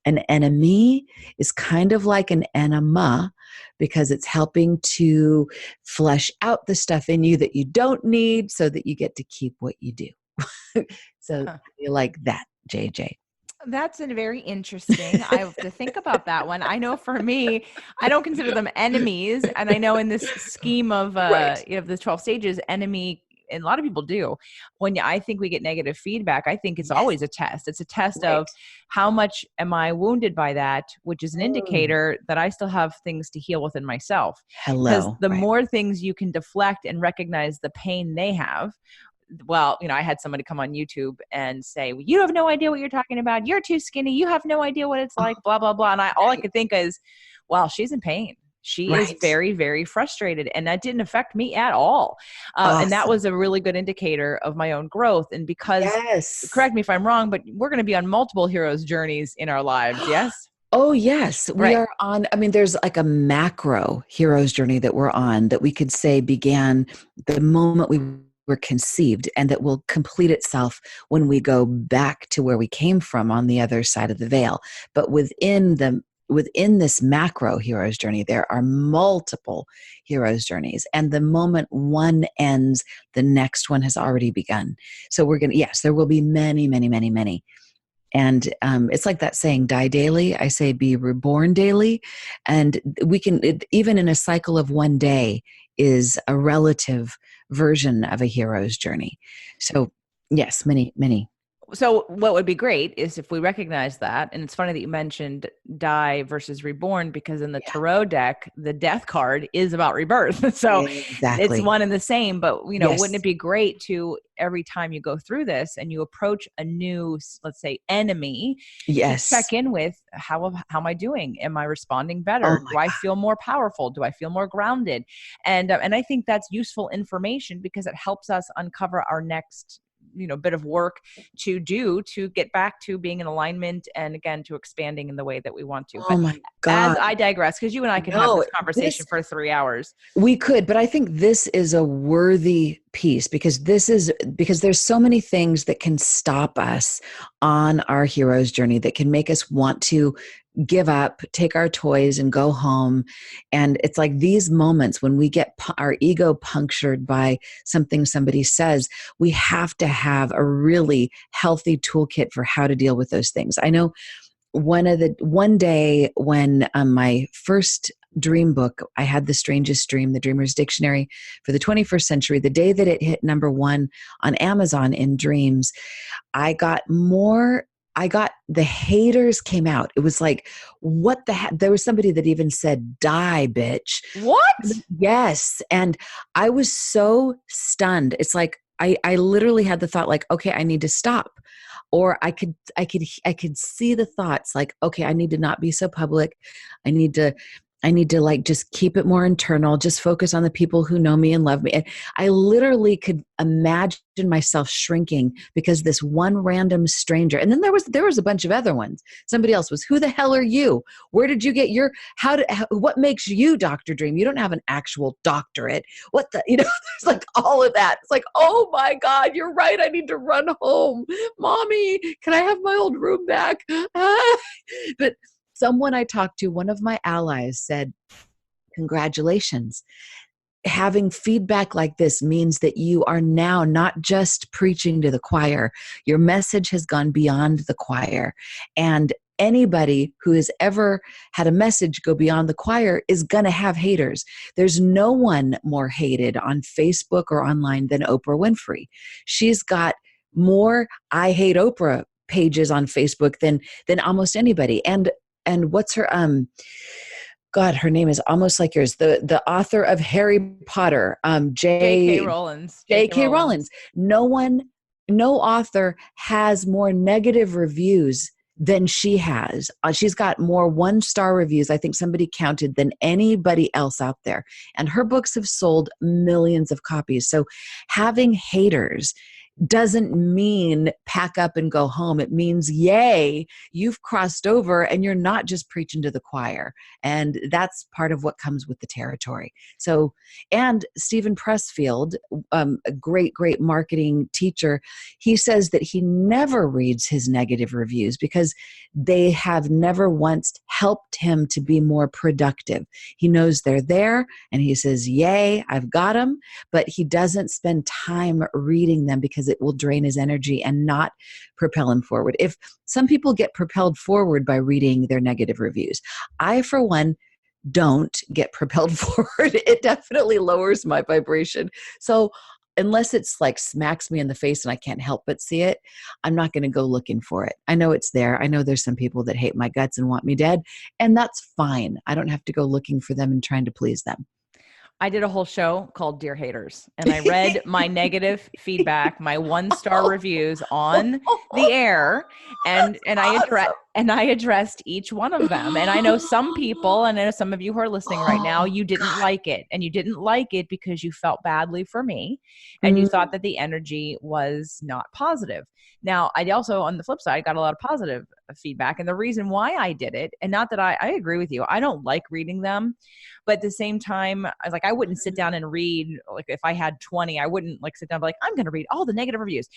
an enemy is kind of like an enema, because it's helping to flesh out the stuff in you that you don't need so that you get to keep what you do. So you like that, JJ? That's a very interesting. I have to think about that one. I know for me, I don't consider them enemies. And I know in this scheme of Right. the 12 stages, enemy, and a lot of people do. When I think we get negative feedback, I think it's Yes. always a test. It's a test Right. of how much am I wounded by that, which is an Mm. indicator that I still have things to heal within myself. Because Hello. the Right. more things you can deflect and recognize the pain they have, well, I had somebody come on YouTube and say, well, you have no idea what you're talking about. You're too skinny. You have no idea what it's like, blah, blah, blah. And all I could think is, wow, she's in pain. She is Right. very, very frustrated. And that didn't affect me at all. And that Awesome. was a really good indicator of my own growth. And because, Yes. correct me if I'm wrong, but we're going to be on multiple heroes' journeys in our lives. Yes? Oh, yes. We Right. are on, I mean, there's like a macro hero's journey that we're on that we could say began the moment we were conceived, and that will complete itself when we go back to where we came from on the other side of the veil. But within this macro hero's journey, there are multiple hero's journeys. And the moment one ends, the next one has already begun. So yes, there will be many, many, many, many. And it's like that saying, die daily. I say be reborn daily. And even in a cycle of one day is a relative version of a hero's journey. So yes, many, many. So what would be great is if we recognize that, and it's funny that you mentioned die versus reborn, because in the Yeah, tarot deck, the death card is about rebirth. So it's exactly. one and the same, but wouldn't Yes. it be great to, every time you go through this and you approach a new, let's say, enemy, to check Yes. in with how am I doing? Am I responding Oh better? my Do I God. feel more powerful? Do I feel more grounded? And I think that's useful information because it helps us uncover our next bit of work to do to get back to being in alignment, and again to expanding in the way that we want to. Oh But my as God. I digress, because you and I could have No, this conversation this for 3 hours. we could, but I think this is a worthy piece because there's so many things that can stop us on our hero's journey that can make us want to give up, take our toys and go home. And it's like these moments when we get our ego punctured by something somebody says, we have to have a really healthy toolkit for how to deal with those things. I know one day when my first dream book, I Had the Strangest Dream, the Dreamer's Dictionary for the 21st Century, the day that it hit #1 on Amazon in dreams, I got the haters came out. It was like, what the heck? There was somebody that even said, die, bitch. What? Yes. And I was so stunned. It's like, I literally had the thought like, okay, I need to stop. Or I could see the thoughts like, okay, I need to not be so public. I need to like just keep it more internal, just focus on the people who know me and love me. And I literally could imagine myself shrinking because this one random stranger, and then there was a bunch of other ones. Somebody else was, who the hell are you? Where did you get your, what makes you Dr. Dream? You don't have an actual doctorate. What the, there's like all of that. It's like, oh my God, you're right. I need to run home. Mommy, can I have my old room back? But someone I talked to, one of my allies said, congratulations. Having feedback like this means that you are now not just preaching to the choir. Your message has gone beyond the choir. And anybody who has ever had a message go beyond the choir is going to have haters. There's no one more hated on Facebook or online than Oprah Winfrey. She's got more I hate Oprah pages on Facebook than almost anybody. And what's her God, her name is almost like yours. The author of Harry Potter, J.K. Rollins. J.K. Rollins. No author has more negative reviews than she has. She's got more 1-star reviews, I think somebody counted, than anybody else out there. And her books have sold millions of copies. So having haters doesn't mean pack up and go home. It means, yay, you've crossed over and you're not just preaching to the choir. And that's part of what comes with the territory. So, and Stephen Pressfield, a great, great marketing teacher, he says that he never reads his negative reviews because they have never once helped him to be more productive. He knows they're there and he says, yay, I've got them, but he doesn't spend time reading them because it will drain his energy and not propel him forward. If some people get propelled forward by reading their negative reviews, I, for one, don't get propelled forward. It definitely lowers my vibration. So unless it's like smacks me in the face and I can't help but see it, I'm not going to go looking for it. I know it's there. I know there's some people that hate my guts and want me dead, and that's fine. I don't have to go looking for them and trying to please them. I did a whole show called Dear Haters, and I read my negative feedback, my 1-star reviews on the air, and I addressed each one of them. And I know some people, and I know some of you who are listening right now, you didn't like it, and you didn't like it because you felt badly for me, and you thought that the energy was not positive. Now, I also, on the flip side, got a lot of positive feedback, and the reason why I did it, and not that I agree with you, I don't like reading them. But at the same time, I was like, I wouldn't sit down and read, like if I had 20, I wouldn't like sit down and be like, I'm going to read all the negative reviews,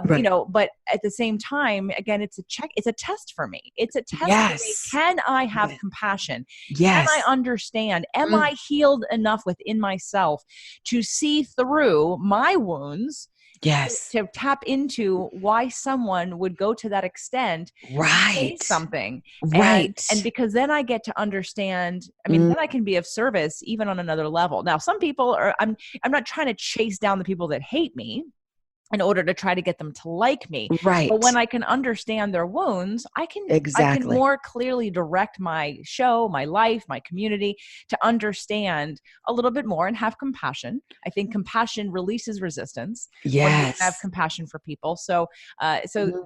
Right. but at the same time, again, it's a test for me. It's a test for me. Yes. Can I have compassion? Yes. Can I understand? Am I healed enough within myself to see through my wounds? Yes. To tap into why someone would go to that extent to say something. Right. And because then I get to understand, I mean, then I can be of service even on another level. Now, some people are, I'm not trying to chase down the people that hate me in order to try to get them to like me. Right. But when I can understand their wounds, I can more clearly direct my show, my life, my community to understand a little bit more and have compassion. I think compassion releases resistance when you have compassion for people. So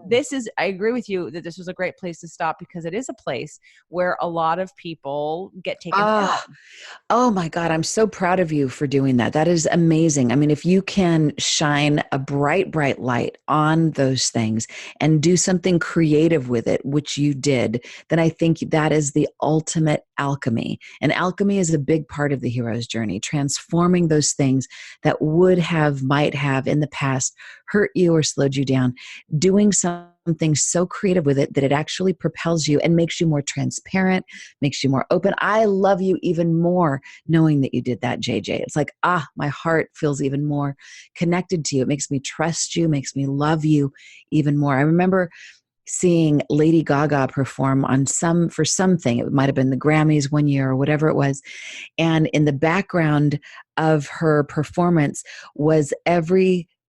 this is, I agree with you that this was a great place to stop, because it is a place where a lot of people get taken down. Oh my God, I'm so proud of you for doing that. That is amazing. I mean, if you can shine a bright, bright light on those things and do something creative with it, which you did, then I think that is the ultimate alchemy. And alchemy is a big part of the hero's journey, transforming those things that might have in the past hurt you or slowed you down, doing something so creative with it that it actually propels you and makes you more transparent, makes you more open. I love you even more knowing that you did that, JJ. It's like, my heart feels even more connected to you. It makes me trust you, makes me love you even more. I remember seeing Lady Gaga perform for something. It might have been the Grammys one year or whatever it was. And in the background of her performance was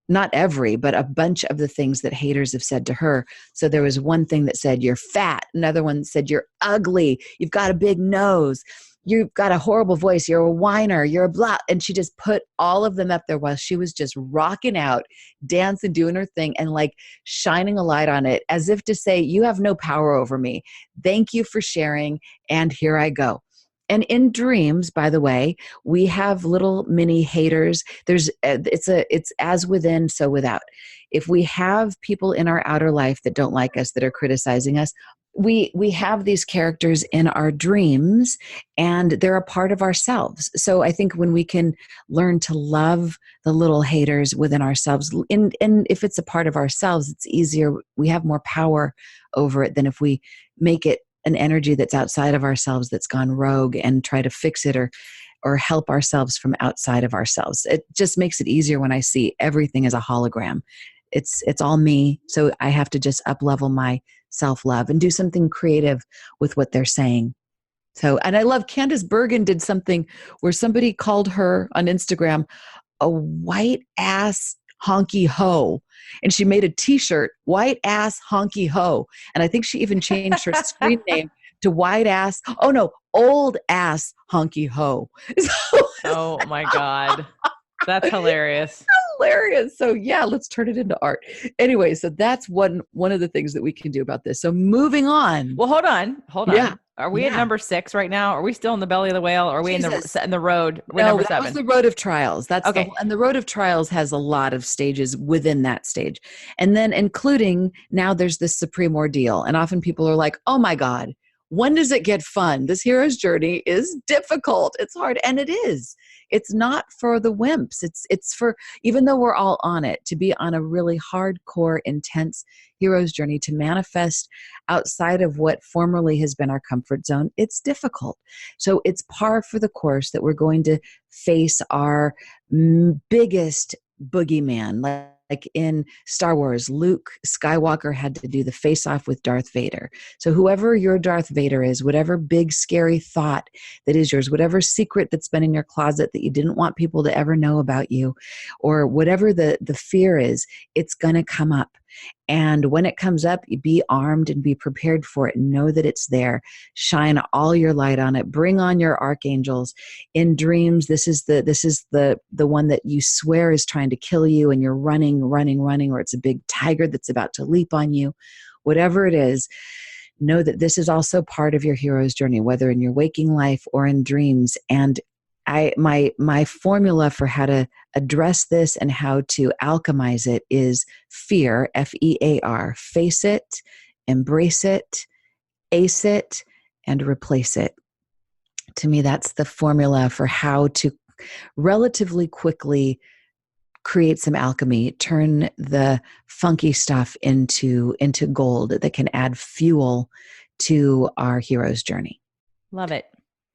not every, but a bunch of the things that haters have said to her. So there was one thing that said, you're fat. Another one said, you're ugly. You've got a big nose. You've got a horrible voice. You're a whiner. You're a blah. And she just put all of them up there while she was just rocking out, dancing, doing her thing, and like shining a light on it as if to say, you have no power over me. Thank you for sharing. And here I go. And in dreams, by the way, we have little mini haters. It's as within, so without. If we have people in our outer life that don't like us, that are criticizing us, we have these characters in our dreams, and they're a part of ourselves. So I think when we can learn to love the little haters within ourselves, and if it's a part of ourselves, it's easier. We have more power over it than if we make it an energy that's outside of ourselves, that's gone rogue, and try to fix it or help ourselves from outside of ourselves. It just makes it easier when I see everything as a hologram. It's all me. So I have to just up level my self-love and do something creative with what they're saying. So, and I love Candace Bergen did something where somebody called her on Instagram a white ass honky ho. And she made a t-shirt, white ass honky ho. And I think she even changed her screen name to old ass honky ho. Oh my God. That's hilarious. Hilarious. So yeah, let's turn it into art. Anyway, so that's one of the things that we can do about this. So moving on. Well, hold on. Yeah. Are we at number 6 right now? Are we still in the belly of the whale? Or are we in the road? We're no, number that 7. was the road of trials. That's okay. And the road of trials has a lot of stages within that stage. And then including now there's this supreme ordeal. And often people are like, oh my God, when does it get fun? This hero's journey is difficult. It's hard. And it is. It's not for the wimps. It's for, even though we're all on it, to be on a really hardcore, intense hero's journey to manifest outside of what formerly has been our comfort zone. It's difficult. So it's par for the course that we're going to face our biggest boogeyman. Like in Star Wars, Luke Skywalker had to do the face-off with Darth Vader. So whoever your Darth Vader is, whatever big scary thought that is yours, whatever secret that's been in your closet that you didn't want people to ever know about you, or whatever the fear is, it's going to come up. And when it comes up, be armed and be prepared for it. Know that it's there. Shine all your light on it. Bring on your archangels. In dreams, this is the one that you swear is trying to kill you, and you're running, or it's a big tiger that's about to leap on you. Whatever it is, know that this is also part of your hero's journey, whether in your waking life or in dreams. And my formula for how to address this and how to alchemize it is fear, FEAR. Face it, embrace it, ace it, and replace it. To me, that's the formula for how to relatively quickly create some alchemy, turn the funky stuff into gold that can add fuel to our hero's journey. Love it.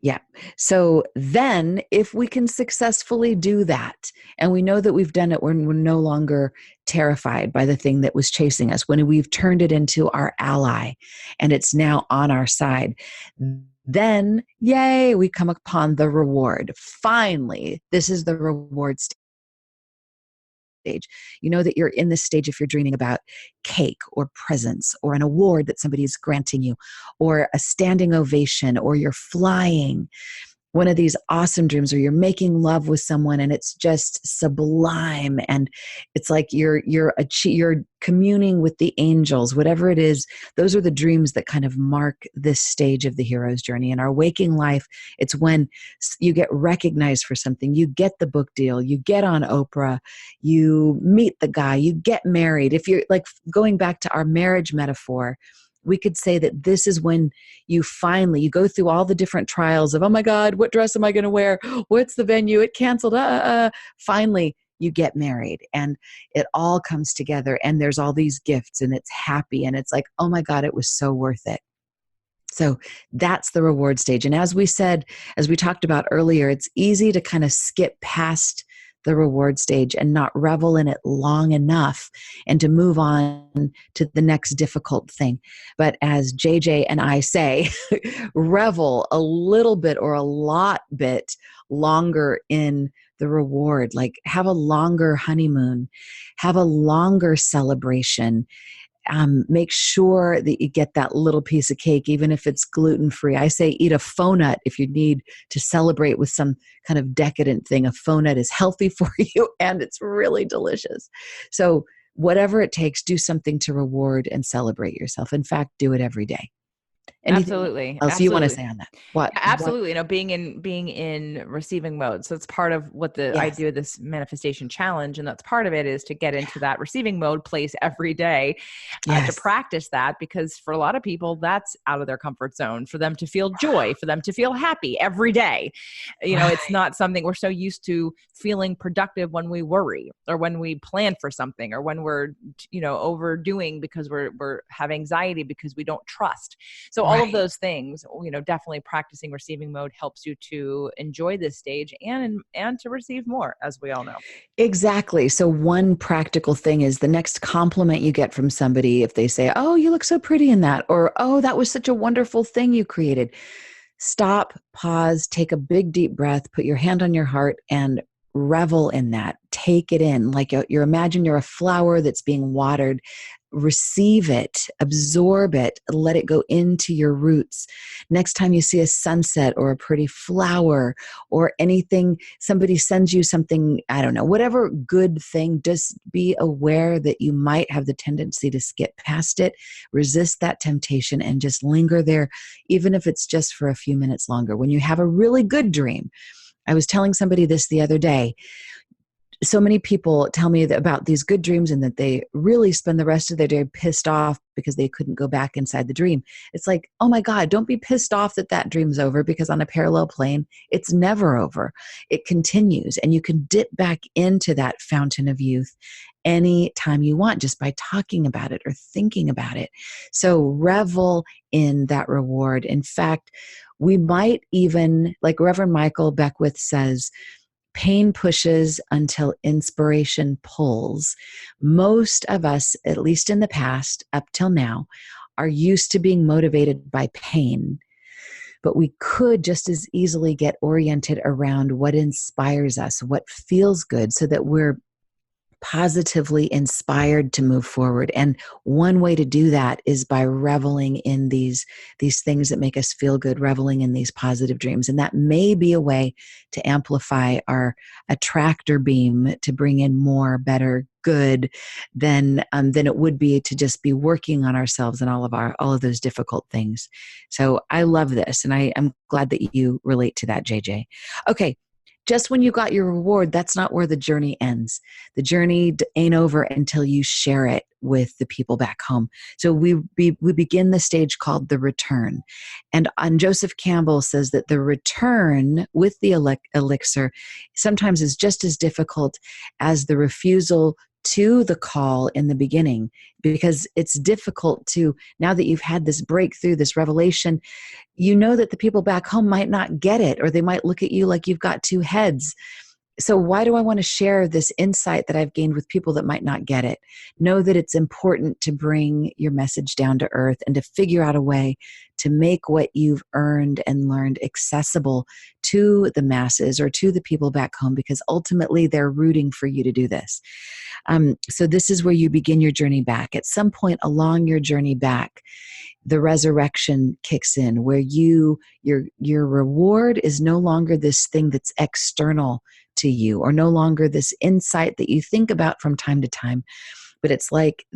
Yeah. So then if we can successfully do that, and we know that we've done it when we're no longer terrified by the thing that was chasing us, when we've turned it into our ally and it's now on our side, then yay, we come upon the reward. Finally, this is the reward stage. You know that you're in this stage if you're dreaming about cake or presents or an award that somebody's granting you or a standing ovation, or you're flying. One of these awesome dreams, or you're making love with someone and it's just sublime, and it's like you're communing with the angels. Whatever it is, those are the dreams that kind of mark this stage of the hero's journey. In our waking life, it's when you get recognized for something, you get the book deal, you get on Oprah, you meet the guy, you get married. If you're like going back to our marriage metaphor, we could say that this is when you go through all the different trials of, oh my God, what dress am I going to wear? What's the venue? It canceled. Finally, you get married and it all comes together and there's all these gifts and it's happy and it's like, oh my God, it was so worth it. So that's the reward stage. And as we talked about earlier, it's easy to kind of skip past the reward stage and not revel in it long enough and to move on to the next difficult thing. But as JJ and I say, revel a little bit or a lot bit longer in the reward. Like have a longer honeymoon, have a longer celebration. Make sure that you get that little piece of cake, even if it's gluten-free. I say eat a faux nut if you need to celebrate with some kind of decadent thing. A faux nut is healthy for you and it's really delicious. So whatever it takes, do something to reward and celebrate yourself. In fact, do it every day. Anything Absolutely. else you want to say on that? What? Yeah, absolutely. You know, being in receiving mode. So it's part of what I Yes. do this manifestation challenge. And that's part of it, is to get into that receiving mode place every day, to Yes. practice that, because for a lot of people, that's out of their comfort zone for them to feel joy, for them to feel happy every day. You know, it's not something we're so used to feeling productive when we worry or when we plan for something or when we're, overdoing because we're have anxiety because we don't trust. So all of those things, definitely practicing receiving mode helps you to enjoy this stage and to receive more, as we all know. Exactly. So one practical thing is the next compliment you get from somebody, if they say, oh, you look so pretty in that, or, oh, that was such a wonderful thing you created. Stop, pause, take a big deep breath, put your hand on your heart and revel in that. Take it in. Like imagine you're a flower that's being watered. Receive it, absorb it, let it go into your roots. Next time you see a sunset or a pretty flower or anything, somebody sends you something, I don't know, whatever good thing, just be aware that you might have the tendency to skip past it, resist that temptation and just linger there, even if it's just for a few minutes longer. When you have a really good dream, I was telling somebody this the other day, so many people tell me about these good dreams and that they really spend the rest of their day pissed off because they couldn't go back inside the dream. It's like, oh my God, don't be pissed off that dream's over, because on a parallel plane, it's never over. It continues, and you can dip back into that fountain of youth anytime you want just by talking about it or thinking about it. So revel in that reward. In fact, we might even, like Reverend Michael Beckwith says, pain pushes until inspiration pulls. Most of us, at least in the past, up till now, are used to being motivated by pain. But we could just as easily get oriented around what inspires us, what feels good, so that we're positively inspired to move forward. And one way to do that is by reveling in these things that make us feel good, reveling in these positive dreams. And that may be a way to amplify our attractor beam to bring in more, better, good than it would be to just be working on ourselves and all of those difficult things. So I love this, and I'm glad that you relate to that, JJ. Okay. Just when you got your reward, that's not where the journey ends. The journey ain't over until you share it with the people back home. So we begin the stage called the return. And Joseph Campbell says that the return with the elixir sometimes is just as difficult as the refusal to the call in the beginning, because it's difficult to, now that you've had this breakthrough, this revelation, you know that the people back home might not get it, or they might look at you like you've got two heads. So why do I want to share this insight that I've gained with people that might not get it? Know that it's important to bring your message down to earth and to figure out a way to make what you've earned and learned accessible to the masses or to the people back home, because ultimately they're rooting for you to do this. So this is where you begin your journey back. At some point along your journey back, the resurrection kicks in, where your reward is no longer this thing that's external to you, or no longer this insight that you think about from time to time, but it's like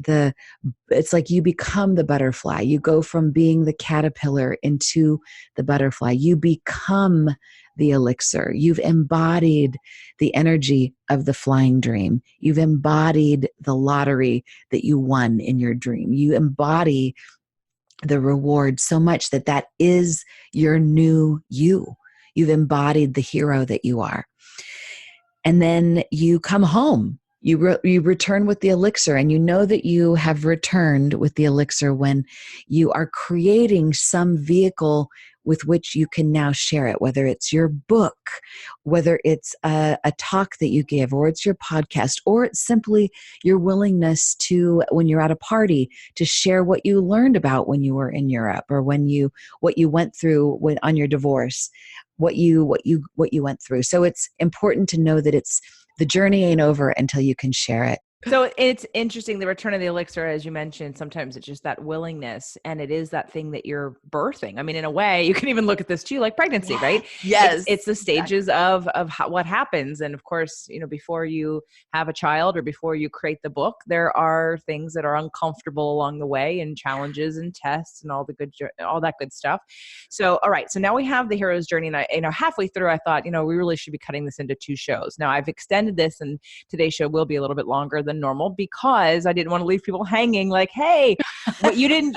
you become the butterfly. You go from being the caterpillar into the butterfly. You become the elixir. You've embodied the energy of the flying dream. You've embodied the lottery that you won in your dream. You embody the reward so much that is your new you. You've embodied the hero that you are. And then you come home. You return with the elixir, and you know that you have returned with the elixir when you are creating some vehicle with which you can now share it, whether it's your book, whether it's a talk that you give, or it's your podcast, or it's simply your willingness to, when you're at a party, to share what you learned about when you were in Europe, or what you went through on your divorce, what you went through. So it's important to know that the journey ain't over until you can share it. So it's interesting, the return of the elixir, as you mentioned, sometimes it's just that willingness, and it is that thing that you're birthing. I mean, in a way, you can even look at this too, like pregnancy, right? Yes. It's the stages of what happens. And of course, before you have a child or before you create the book, there are things that are uncomfortable along the way, and challenges and tests and all that good stuff. So, all right. So now we have the hero's journey, and halfway through, I thought, we really should be cutting this into 2 shows. Now I've extended this, and today's show will be a little bit longer than normal, because I didn't want to leave people hanging like, hey, you didn't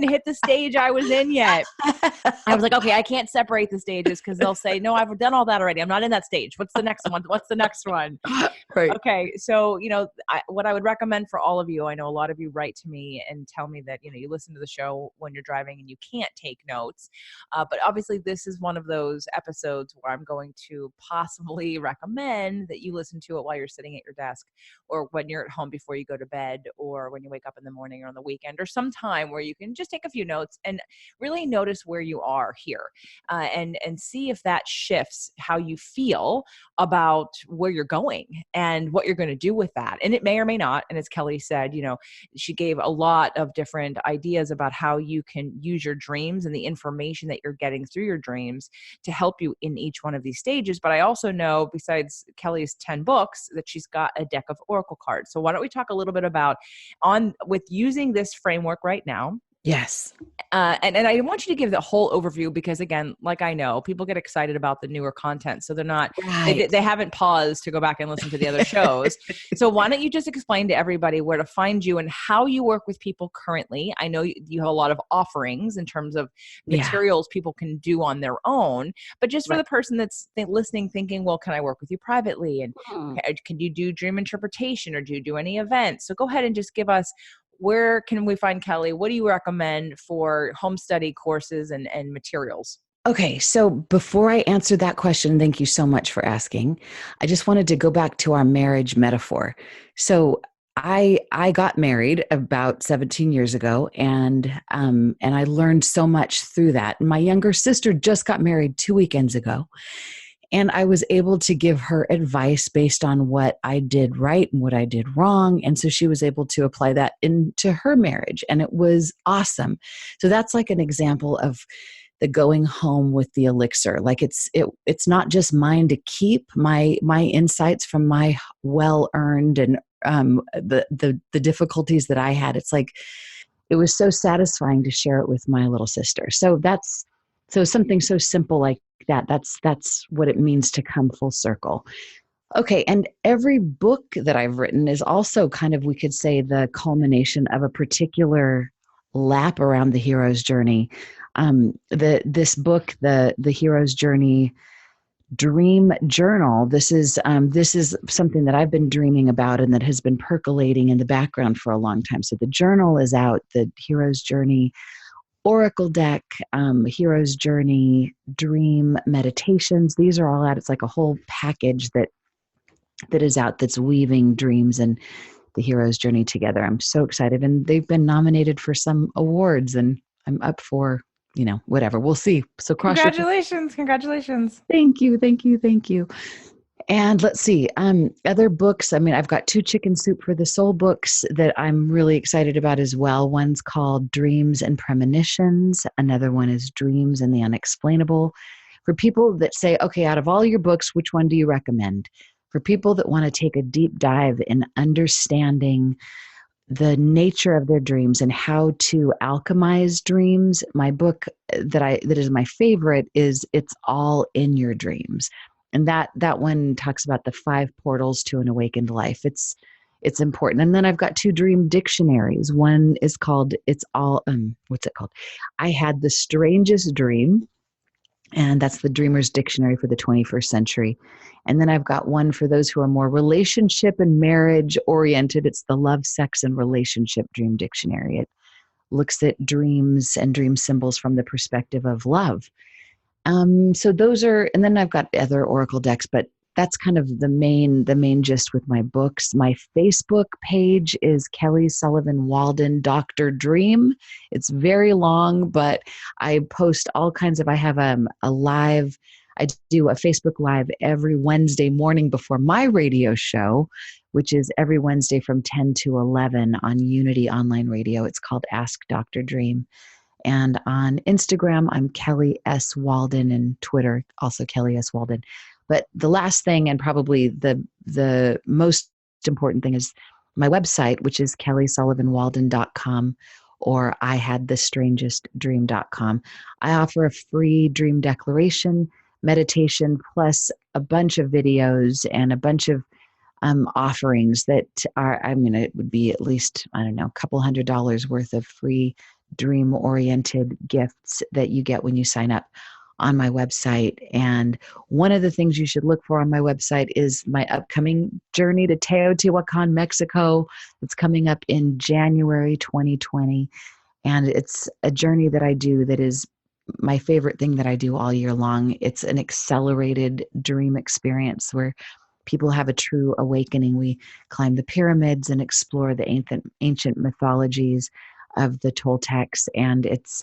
hit the stage I was in yet. I was like, okay, I can't separate the stages, because they'll say, no, I've done all that already. I'm not in that stage. What's the next one? What's the next one? Right. Okay. So, what I would recommend for all of you, I know a lot of you write to me and tell me that, you listen to the show when you're driving and you can't take notes. But obviously this is one of those episodes where I'm going to possibly recommend that you listen to it while you're sitting at your desk, or when you're at home before you go to bed, or when you wake up in the morning, or on the weekend, or some time where you can just take a few notes and really notice where you are here, and see if that shifts how you feel about where you're going and what you're going to do with that. And it may or may not. And as Kelly said, she gave a lot of different ideas about how you can use your dreams and the information that you're getting through your dreams to help you in each one of these stages. But I also know, besides Kelly's 10 books, that she's got a deck of oracle cards. So why don't we talk a little bit about with using this framework right now? Yes. And I want you to give the whole overview, because again, like, I know people get excited about the newer content, so they're not, right. they haven't paused to go back and listen to the other shows. So why don't you just explain to everybody where to find you and how you work with people currently? I know you have a lot of offerings in terms of materials people can do on their own, but just for the person that's listening, thinking, well, can I work with you privately? And can you do dream interpretation, or do you do any events? So go ahead and just give us, where can we find Kelly? What do you recommend for home study courses and materials? Okay, so before I answer that question, thank you so much for asking. I just wanted to go back to our marriage metaphor. So I got married about 17 years ago, and I learned so much through that. My younger sister just got married 2 weekends ago. And I was able to give her advice based on what I did right and what I did wrong. And so she was able to apply that into her marriage. And it was awesome. So that's like an example of the going home with the elixir. Like it's not just mine to keep, my insights from my well-earned and the difficulties that I had. It's like, it was so satisfying to share it with my little sister. So something so simple like that. That's what it means to come full circle. Okay. And every book that I've written is also kind of, we could say, the culmination of a particular lap around the hero's journey. This book, the Hero's Journey Dream Journal, this is something that I've been dreaming about and that has been percolating in the background for a long time. So the journal is out, the Hero's Journey Oracle deck, Hero's Journey Dream Meditations. These are all out. It's like a whole package that is out, that's weaving dreams and the hero's journey together. I'm so excited. And they've been nominated for some awards, and I'm up for, whatever. We'll see. So Congratulations. Congratulations. Thank you. Thank you. Thank you. And let's see, other books. I mean, I've got 2 Chicken Soup for the Soul books that I'm really excited about as well. One's called Dreams and Premonitions. Another one is Dreams and the Unexplainable. For people that say, okay, out of all your books, which one do you recommend? For people that want to take a deep dive in understanding the nature of their dreams and how to alchemize dreams, my book that is my favorite is It's All in Your Dreams. And that one talks about the 5 portals to an awakened life. It's important. And then I've got 2 dream dictionaries. One is called what's it called? I Had the Strangest Dream. And that's the Dreamer's Dictionary for the 21st Century. And then I've got one for those who are more relationship and marriage oriented. It's the Love, Sex, and Relationship Dream Dictionary. It looks at dreams and dream symbols from the perspective of love. So those are, and then I've got other Oracle decks, but that's kind of the main gist with my books. My Facebook page is Kelly Sullivan Walden, Dr. Dream. It's very long, but I post all kinds of, I have I do a Facebook Live every Wednesday morning before my radio show, which is every Wednesday from 10 to 11 on Unity Online Radio. It's called Ask Dr. Dream. And on Instagram, I'm Kelly S. Walden, and Twitter, also Kelly S. Walden. But the last thing, and probably the most important thing, is my website, which is kellysullivanwalden.com, or ihadthestrangestdream.com. I offer a free dream declaration, meditation, plus a bunch of videos and a bunch of offerings that are, it would be at least, a couple $100 worth of free dream-oriented gifts that you get when you sign up on my website. And one of the things you should look for on my website is my upcoming journey to Teotihuacan, Mexico. It's coming up in January 2020. And it's a journey that I do that is my favorite thing that I do all year long. It's an accelerated dream experience where people have a true awakening. We climb the pyramids and explore the ancient mythologies of the Toltecs, and it's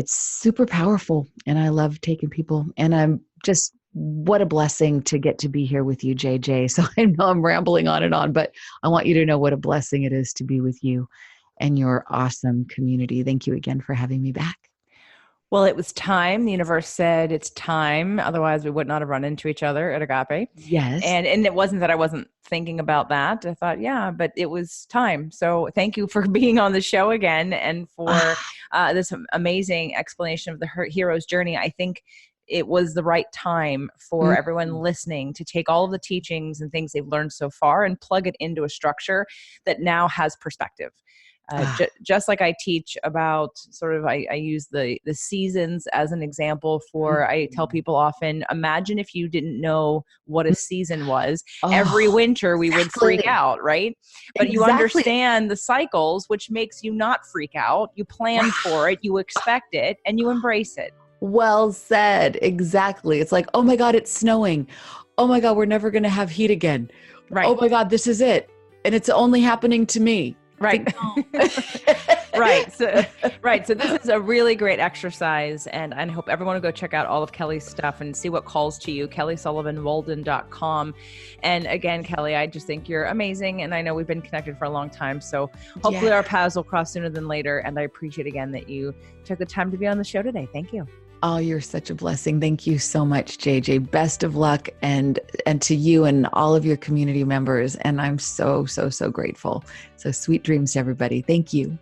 super powerful, and I love taking people, and I'm just, what a blessing to get to be here with you, JJ. So I know I'm rambling on and on, but I want you to know what a blessing it is to be with you and your awesome community. Thank you again for having me back. Well, it was time. The universe said it's time. Otherwise, we would not have run into each other at Agape. Yes. And it wasn't that I wasn't thinking about that. I thought, yeah, but it was time. So thank you for being on the show again and for this amazing explanation of the hero's journey. I think it was the right time for everyone listening to take all of the teachings and things they've learned so far and plug it into a structure that now has perspective. Just like I teach about I use the seasons as an example for, I tell people often, imagine if you didn't know what a season was. Every winter we would freak out, right? But you understand the cycles, which makes you not freak out. You plan for it, you expect it, and you embrace it. Well said. Exactly. It's like, oh my God, it's snowing. Oh my God, we're never going to have heat again. Right. Oh my God, this is it. And it's only happening to me. Right. Right. So, right. So this is a really great exercise, and I hope everyone will go check out all of Kelly's stuff and see what calls to you, kellysullivanwalden.com. And again, Kelly, I just think you're amazing. And I know we've been connected for a long time. So hopefully our paths will cross sooner than later. And I appreciate again that you took the time to be on the show today. Thank you. Oh, you're such a blessing. Thank you so much, JJ. Best of luck and to you and all of your community members. And I'm so, so, so grateful. So sweet dreams to everybody. Thank you.